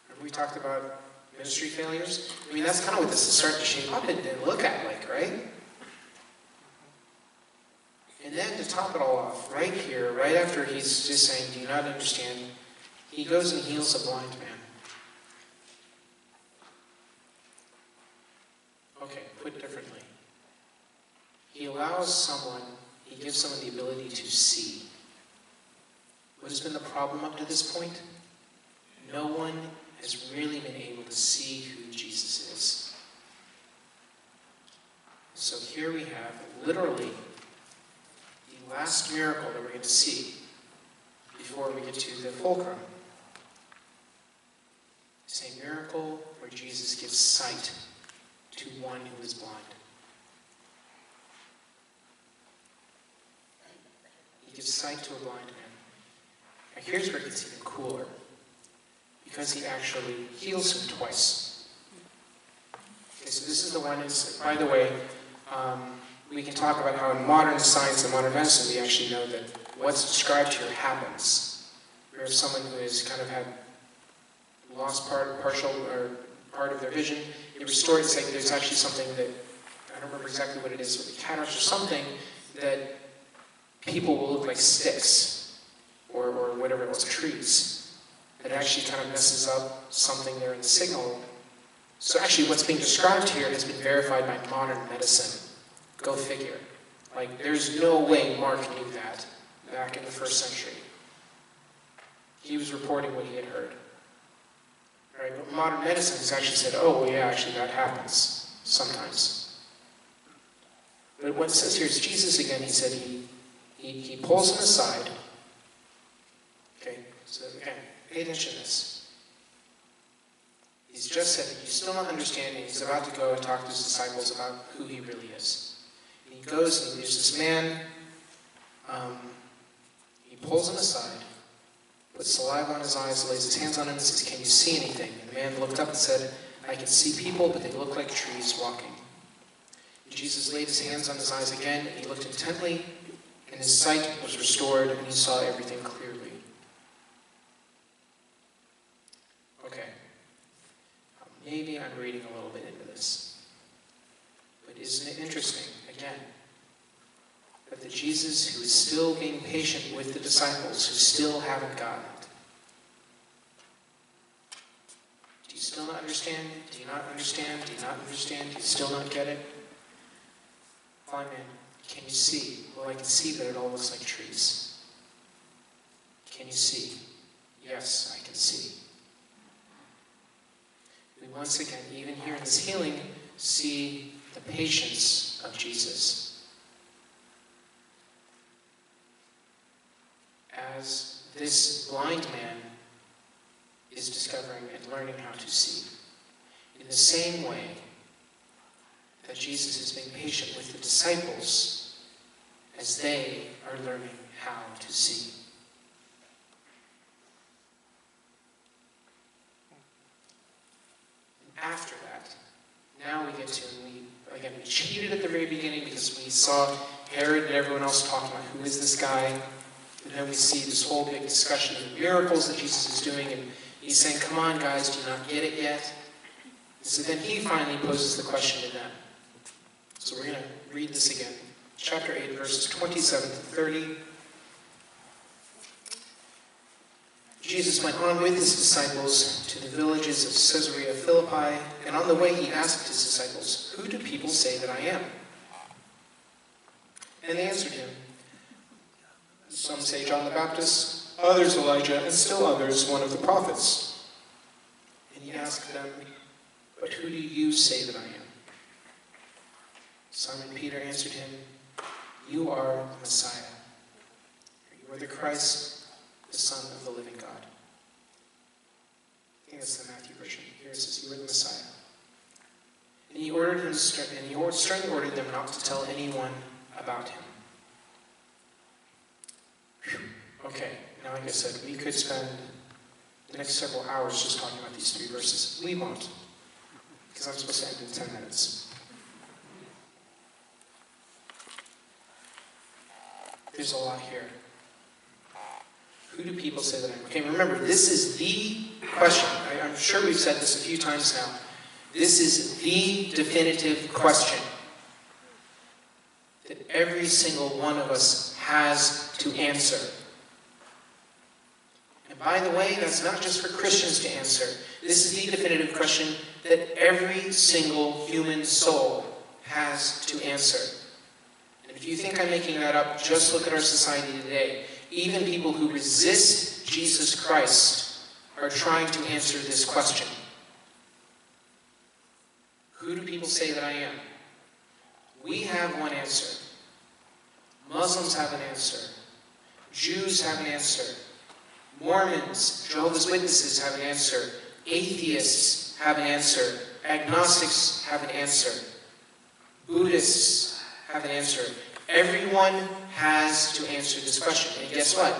Remember we talked about ministry failures? I mean, that's kind of what this is starting to shape up and look at, like, right? And then to top it all off, right here, right after he's just saying, do you not understand? He goes and heals a blind man. Okay, put differently. He allows someone, he gives someone the ability to see. What has been the problem up to this point? No one has really been able to see who Jesus is. So here we have literally the last miracle that we're going to see before we get to the fulcrum. Is It's a miracle where Jesus gives sight to one who is blind. He gives sight to a blind man. Now here's where it gets even cooler. Because he actually heals him twice. Okay, so this is the one, by the way, we can talk about how in modern science and modern medicine we actually know that what's described here happens. Where someone who has kind of had lost partial or part of their vision, it restored. It's like there's actually something that, I don't remember exactly what it is, with cataracts or something, that people will look like sticks or whatever it was, trees. It actually kind of messes up something there in the signal. So actually what's being described here has been verified by modern medicine. Go figure. Like, there's no way Mark knew that back in the 1st century. He was reporting what he had heard. Right? But modern medicine has actually said, oh, well, yeah, actually that happens sometimes. But what it says here is Jesus, again, he said he pulls him aside. Okay, so again, pay attention to this. He's just said that he's still not understanding. He's about to go and talk to his disciples about who he really is. And he goes and there's this man, he pulls him aside, puts saliva on his eyes, lays his hands on him and says, can you see anything? And the man looked up and said, I can see people, but they look like trees walking. And Jesus laid his hands on his eyes again, and he looked intently, and his sight was restored, and he saw everything clearly. Okay. Maybe I'm reading a little bit into this. But isn't it interesting, again, that the Jesus who is still being patient with the disciples who still haven't gotten it? Do you still not understand? Do you not understand? Do you not understand? Do you still not get it? Fine, man. Can you see? Well, I can see that it all looks like trees. Can you see? Yes, I can see. We once again, even here in this healing, see the patience of Jesus. As this blind man is discovering and learning how to see. In the same way that Jesus is being patient with the disciples as they are learning how to see. After that, now we get to, we cheated at the very beginning because we saw Herod and everyone else talking about who is this guy. And then we see this whole big discussion of the miracles that Jesus is doing, and he's saying, come on guys, do you not get it yet? And so then he finally poses the question to them. So we're going to read this again. Chapter 8, verses 27 to 30. Jesus went on with his disciples to the villages of Caesarea Philippi, and on the way he asked his disciples, who do people say that I am? And they answered him, some say John the Baptist, others Elijah, and still others one of the prophets. And he asked them, but who do you say that I am? Simon Peter answered him, you are the Messiah. You are the Christ, the Son of the living God. I think that's the Matthew version. Here it says, you are the Messiah. And he ordered him, sternly ordered them not to tell anyone about him. Whew. Okay, now like I said, we could spend the next several hours just talking about these 3 verses. We won't, because I'm supposed to end in 10 minutes. There's a lot here. Who do people say that I am? Okay, remember, this is the question. I'm sure we've said this a few times now. This is the definitive question that every single one of us has to answer. And by the way, that's not just for Christians to answer. This is the definitive question that every single human soul has to answer. And if you think I'm making that up, just look at our society today. Even people who resist Jesus Christ are trying to answer this question. Who do people say that I am? We have one answer. Muslims have an answer. Jews have an answer. Mormons, Jehovah's Witnesses have an answer. Atheists have an answer. Agnostics have an answer. Buddhists have an answer. Everyone has to answer this question. And guess what?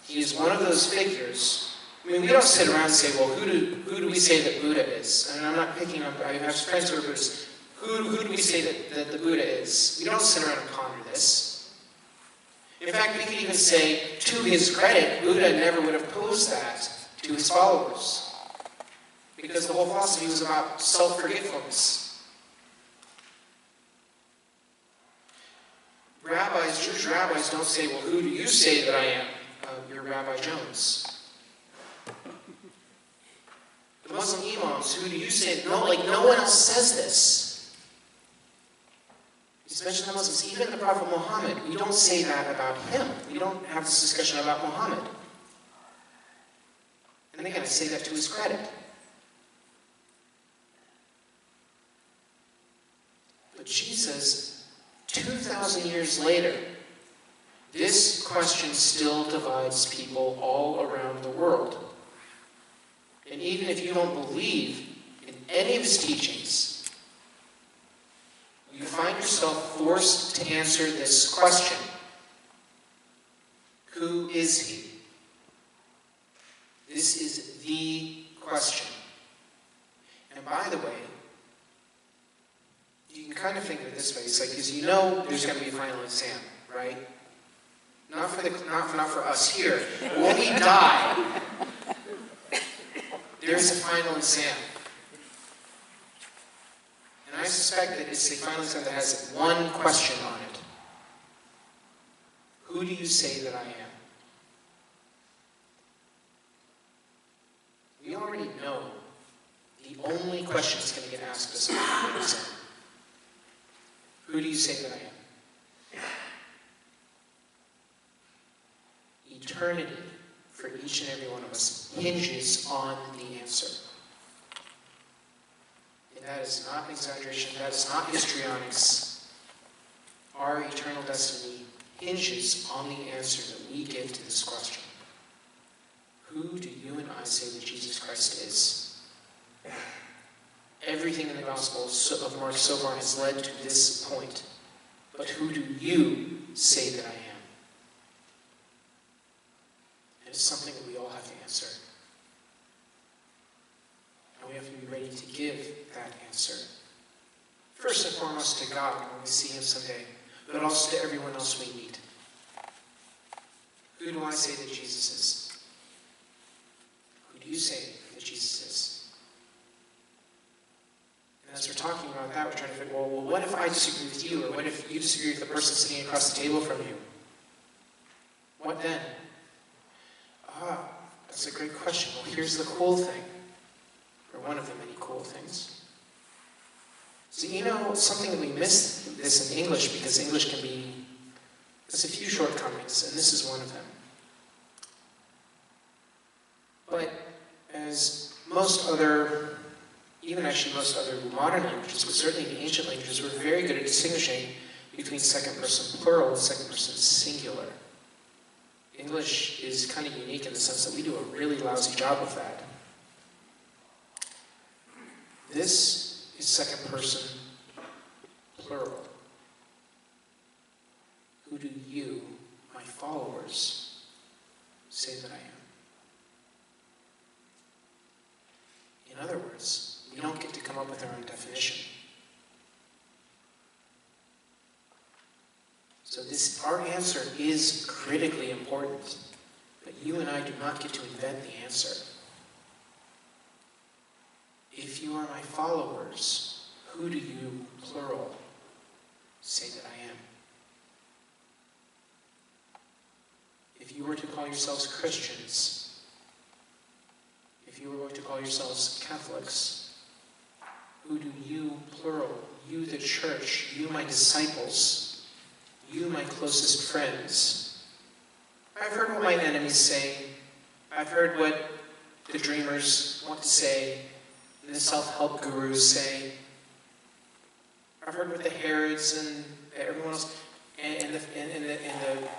He is one of those figures. I mean, we don't sit around and say, well, who do we say that Buddha is? And I'm not picking up, I have friends who are Buddhists. Who do we say that the Buddha is? We don't sit around and ponder this. In fact, we could even say, to his credit, Buddha never would have posed that to his followers. Because the whole philosophy was about self-forgetfulness. Jewish rabbis don't say, well, who do you say that I am? You're Rabbi Jones. The Muslim imams, who do you say? No, no one else says this. Especially the Muslims, even the Prophet Muhammad, we don't say that about him. We don't have this discussion about Muhammad. And again, I say that to his credit. But Jesus, 2,000 years later, this question still divides people all around the world. And even if you don't believe in any of his teachings, you find yourself forced to answer this question. Who is he? This is the question. And by the way, you can kind of think of it this way. It's like, because you know there's going to be a final exam, right? Not for us here. But when we die, there's a final exam. And I suspect that it's the final exam that has one question on it. Who do you say that I am? We already know the only question that's going to get asked us in the exam. Who do you say that I am? Eternity, for each and every one of us, hinges on the answer. And that is not an exaggeration, that is not histrionics. Our eternal destiny hinges on the answer that we give to this question. Who do you and I say that Jesus Christ is? Everything in the Gospel of Mark so far has led to this point. But who do you say that I am? It's something that we all have to answer. And we have to be ready to give that answer. First and foremost to God when we see him someday, but also to everyone else we meet. Who do I say that Jesus is? Who do you say that Jesus is? And as we're talking about that, we're trying to figure, well, what if I disagree with you? Or what if you disagree with the person sitting across the table from you? What then? That's a great question. Well, here's the cool thing, or one of the many cool things. So you know, something that we miss this in English, because English can be, there's a few shortcomings, and this is one of them. But as most other, even actually most other modern languages, but certainly the ancient languages, were very good at distinguishing between second person plural and second person singular. English is kind of unique in the sense that we do a really lousy job of that. This is second person plural. Who do you, my followers, say that I am? In other words, we don't get to come up with our own definition. So our answer is critically important, but you and I do not get to invent the answer. If you are my followers, who do you, plural, say that I am? If you were to call yourselves Christians, if you were going to call yourselves Catholics, who do you, plural, you the church, you my disciples, you, my closest friends? I've heard what my enemies say. I've heard what the dreamers want to say, and the self-help gurus say. I've heard what the Herods and everyone else, and the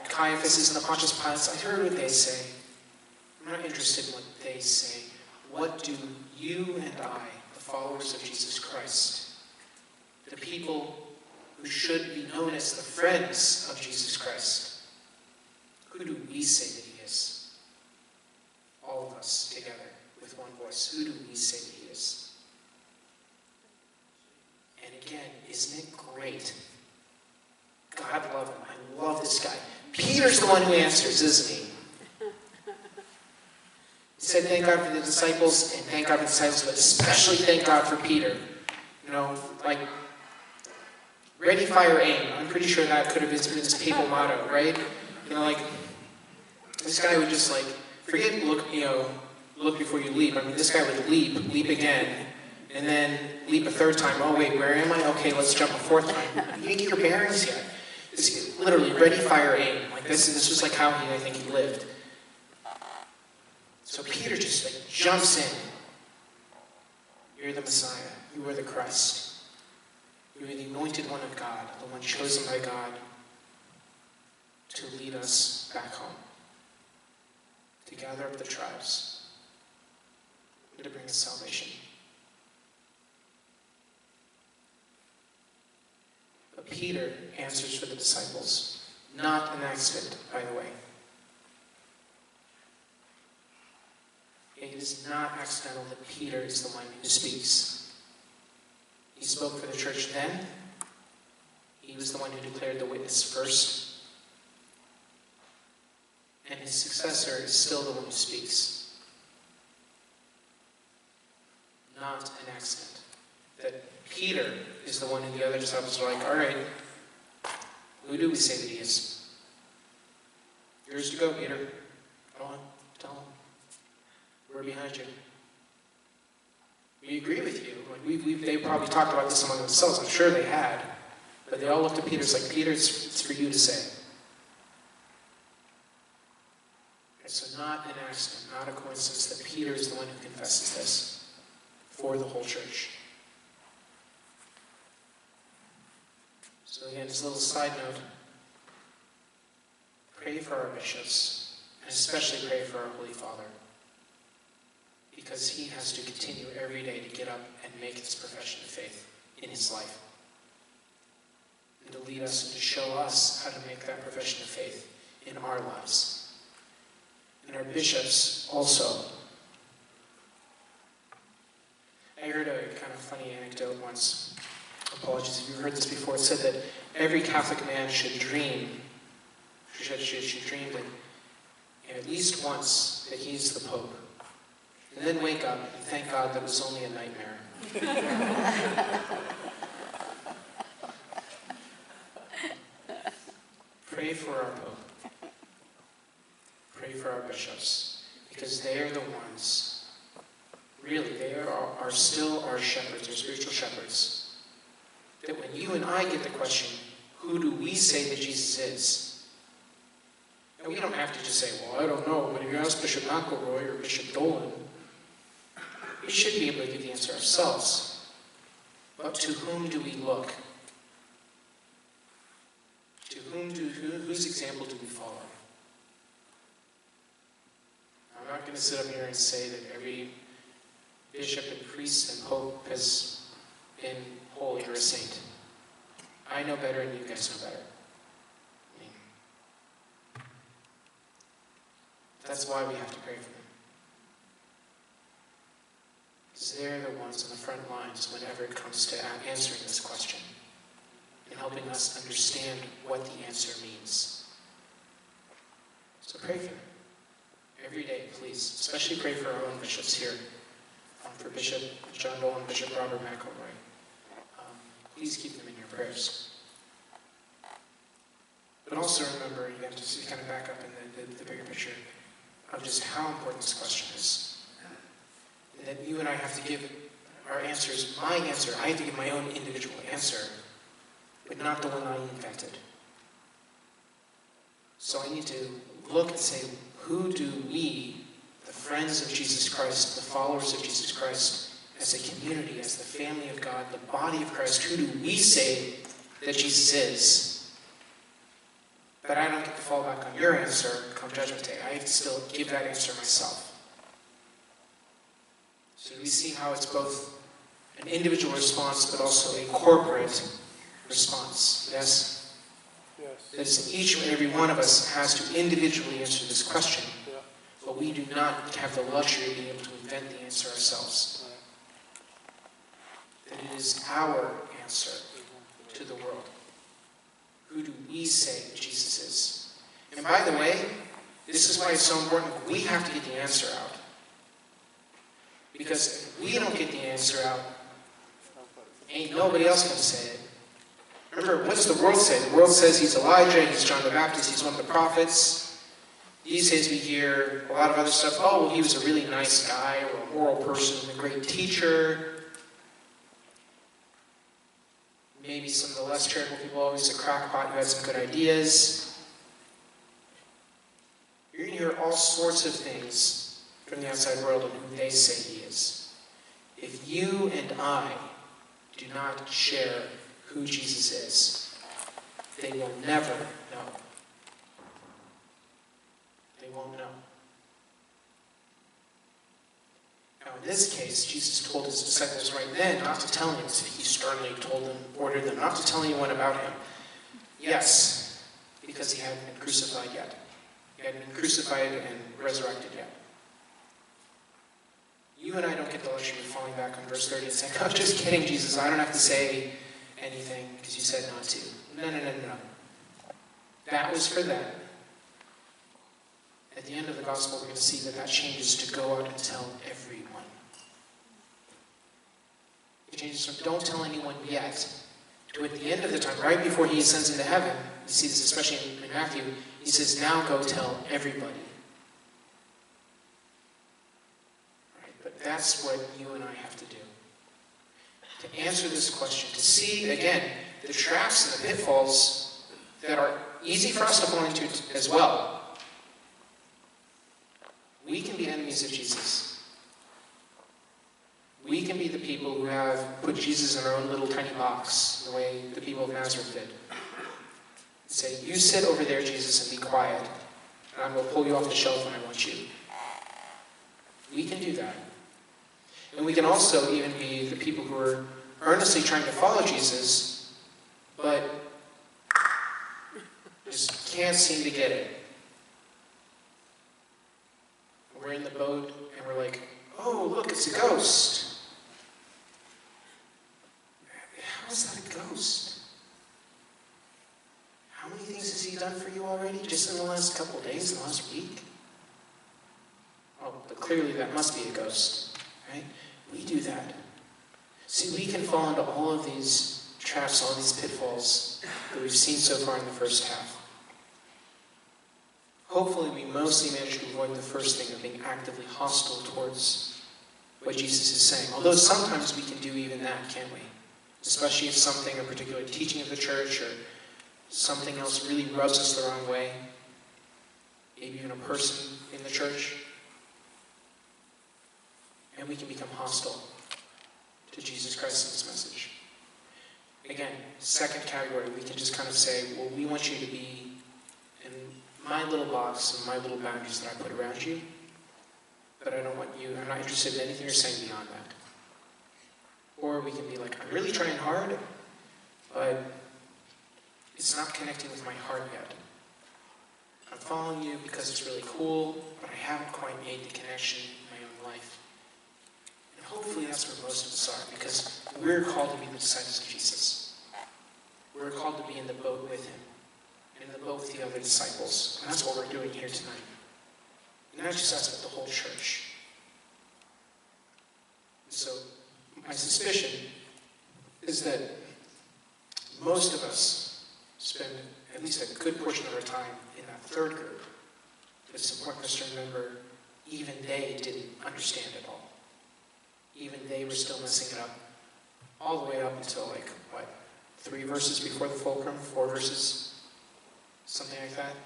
Caiaphases and the Pontius Pilates, I've heard what they say. I'm not interested in what they say. what do you and I, the followers of Jesus Christ, the people who should be known as the friends of Jesus Christ, who do we say that he is? All of us together with one voice. Who do we say that he is? And again, isn't it great? God love him. I love this guy. Peter's the one who answers, isn't he? He said, thank God for the disciples, and thank God for the disciples, but especially thank God for Peter. You know, like, ready, fire, aim. I'm pretty sure that could have been his papal motto, right? You know, like, this guy would just, like, forget look before you leap. I mean, this guy would leap again, and then leap a third time. Oh, wait, where am I? Okay, let's jump a fourth time. You didn't get your bearings yet. It's literally ready, fire, aim. Like, this was like how I think he lived. So Peter just, like, jumps in. You're the Messiah. You are the Christ. You are the anointed one of God, the one chosen by God to lead us back home, to gather up the tribes, and to bring us salvation. But Peter answers for the disciples. Not an accident, by the way. It is not accidental that Peter is the one who speaks. He spoke for the church then. He was the one who declared the witness first. And his successor is still the one who speaks. Not an accident. That Peter is the one who the other disciples are like, all right, who do we say that he is? Yours to go, Peter. Go on, tell him. We're behind you. We agree with you. Like they probably talked about this among themselves. I'm sure they had. But they all looked at Peter. It's like, Peter, it's for you to say. And so not an accident, not a coincidence that Peter is the one who confesses this for the whole church. So again, just a little side note. Pray for our bishops, and especially pray for our Holy Father. Because he has to continue every day to get up and make this profession of faith in his life. And to lead us and to show us how to make that profession of faith in our lives. And our bishops also. I heard a kind of funny anecdote once. Apologies if you've heard this before. It said that every Catholic man should dream, should dream that at least once that he's the Pope. And then wake up and thank God that it was only a nightmare. Pray for our Pope. Pray for our bishops. Because they are the ones, really, they are still our shepherds, our spiritual shepherds. That when you and I get the question, who do we say that Jesus is? And we don't have to just say, well, I don't know, but if you ask Bishop McElroy or Bishop Dolan, we should be able to give the answer ourselves. But to whom do we look? Whose example do we follow? I'm not going to sit up here and say that every bishop and priest and pope has been holy or a saint. I know better and you guys know better. I mean, that's why we have to pray for them. Because they're the ones on the front lines whenever it comes to answering this question and helping us understand what the answer means. So pray for them every day, please. Especially pray for our own bishops here. For Bishop John Dolan and Bishop Robert McElroy. Please keep them in your prayers. But also remember, you have to kind of back up in the bigger picture of just how important this question is. And that you and I have to give our answers, my answer, I have to give my own individual answer, but not the one I invented. So I need to look and say, who do we, the friends of Jesus Christ, the followers of Jesus Christ, as a community, as the family of God, the body of Christ, who do we say that Jesus is? But I don't get to fall back on your answer come Judgment Day. I have to still give that answer myself. So we see how it's both an individual response, but also a corporate response. Yes? Yes. That each and every one of us has to individually answer this question. Yeah. But we do not have the luxury of being able to invent the answer ourselves. That it is our answer to the world. Who do we say Jesus is? And by the way, this is why it's so important. We have to get the answer out. Because if we don't get the answer out, ain't nobody else going to say it. Remember, what does the world say? The world says he's Elijah, he's John the Baptist, he's one of the prophets. These days we hear a lot of other stuff. Oh, well, he was a really nice guy, or a moral person, a great teacher. Maybe some of the less charitable people, always a crackpot who had some good ideas. You're going to hear all sorts of things from the outside world of who they say he is. If you and I do not share who Jesus is, they will never know. They won't know. Now, in this case, Jesus told his disciples right then not to tell him. So he sternly told them, ordered them not to tell anyone about him. Yes, because he hadn't been crucified yet. He hadn't been crucified and resurrected yet. You and I don't get the luxury of falling back on verse 30 and saying, "I'm just kidding, Jesus. I don't have to say anything because you said not to." No. That was for them. At the end of the gospel, we're going to see that changes to go out and tell everyone. It changes from don't tell anyone yet to at the end of the time, right before he ascends into heaven. You see this especially in Matthew. He says, "Now go tell everybody." Right? But that's what you and I have to do. To answer this question, to see, again, the traps and the pitfalls that are easy for us to fall into as well. We can be enemies of Jesus. We can be the people who have put Jesus in our own little tiny box, the way the people of Nazareth did. Say, "You sit over there, Jesus, and be quiet, and I'm going to pull you off the shelf when I want you." We can do that. And we can also even be the people who are earnestly trying to follow Jesus, but just can't seem to get it. We're in the boat, and we're like, "Oh, look, it's a ghost." How is that a ghost? How many things has he done for you already, just in the last couple of days, the last week? Oh, but clearly that must be a ghost, right? We do that. See, we can fall into all of these traps, all these pitfalls that we've seen so far in the first half. Hopefully we mostly manage to avoid the first thing of being actively hostile towards what Jesus is saying. Although sometimes we can do even that, can't we? Especially if something, a particular teaching of the church, or something else really rubs us the wrong way. Maybe even a person in the church. And we can become hostile to Jesus Christ and his message. Again, second category, we can just kind of say, well, we want you to be in my little box and my little boundaries that I put around you, but I don't want you, I'm not interested in anything you're saying beyond that. Or we can be like, I'm really trying hard, but it's not connecting with my heart yet. I'm following you because it's really cool, but I haven't quite made the connection in my own life. And hopefully that's where most of us are, because we're called to be the disciples of Jesus. We're called to be in the boat with him, in the boat with the other disciples. And that's what we're doing here tonight. And not just us, but the whole church. And so, my suspicion is that most of us spend at least a good portion of our time in that third group. But it's important for us to remember, even they didn't understand it all. Even they were still messing it up. All the way up until 3 verses before the fulcrum, 4 verses, something like that.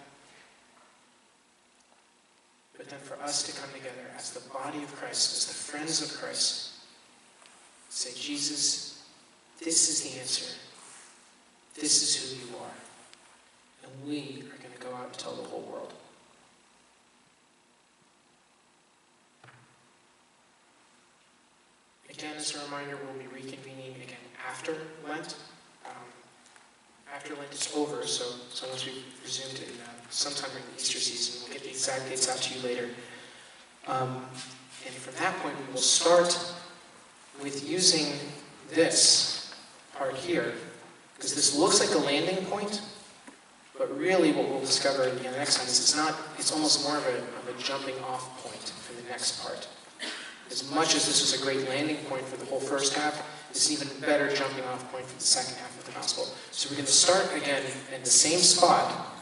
But then for us to come together as the body of Christ, as the friends of Christ, say, Jesus, this is the answer. This is who you are. And we are going to go out and tell the whole world. again, as a reminder, we'll be reconvening again after Lent. After Lent is over, so once we've resumed in sometime during the Easter season, we'll get the exact dates out to you later. And from that point, we will start with using this part here, because this looks like a landing point, but really what we'll discover the next time is it's almost more of a jumping off point for the next part. As much as this was a great landing point for the whole first half, it's an even better jumping off point for the second half of the gospel. So we're going to start again in the same spot,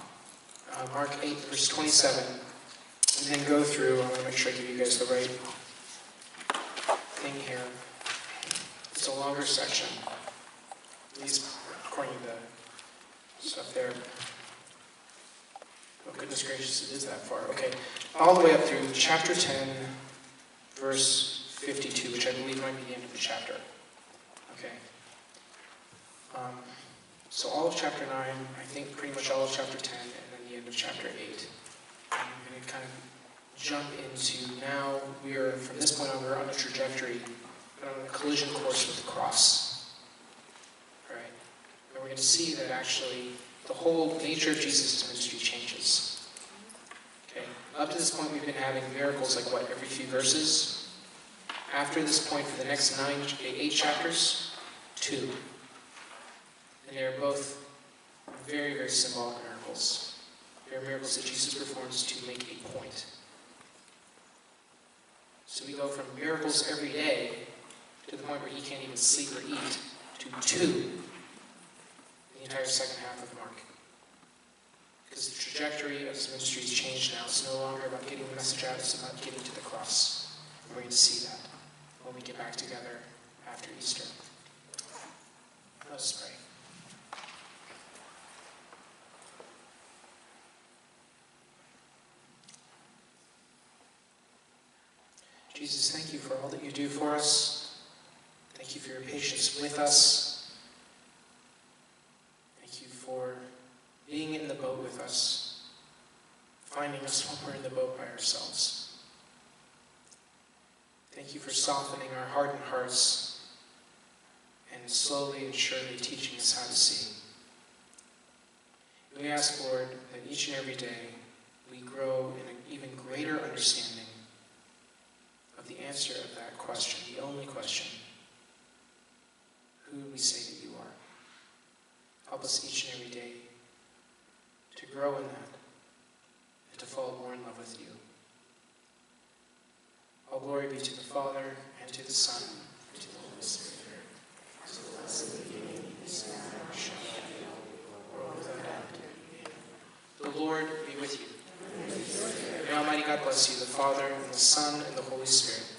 Mark 8, verse 27, and then go through. I want to make sure I give you guys the right thing here. It's a longer section, at least according to the stuff there. Oh, goodness gracious, it is that far. Okay, all the way up through chapter 10, verse 52, which I believe might be the end of the chapter. Okay. So all of chapter 9, I think pretty much all of chapter 10, and then the end of chapter 8. I'm going to kind of jump into now, from this point on, we're on a trajectory, but on a collision course with the cross. Right? And we're going to see that actually the whole nature of Jesus' ministry changes. Okay? Up to this point, we've been having miracles like what, every few verses? After this point, for the next 8 chapters, 2. And they're both very, very symbolic miracles. They're miracles that Jesus performs to make a point. So we go from miracles every day to the point where he can't even sleep or eat, to 2 the entire second half of Mark. Because the trajectory of his ministry has changed now. It's no longer about getting the message out, it's about getting to the cross. We're going to see that when we get back together after Easter. Let us pray. Jesus, thank you for all that you do for us. Thank you for your patience with us. Thank you for being in the boat with us, finding us when we're in the boat by ourselves. Thank you for softening our hardened hearts and slowly and surely teaching us how to see. We ask, Lord, that each and every day we grow in an even greater understanding of the answer of that question, the only question. Who do we say that you are? Help us each and every day to grow in that and to fall more in love with you. All glory be to the Father, and to the Son, and to the Holy Spirit, as it was in the beginning, is now, and ever shall be, world without end. Amen. The Lord be with you. May Almighty God bless you, the Father, and the Son, and the Holy Spirit.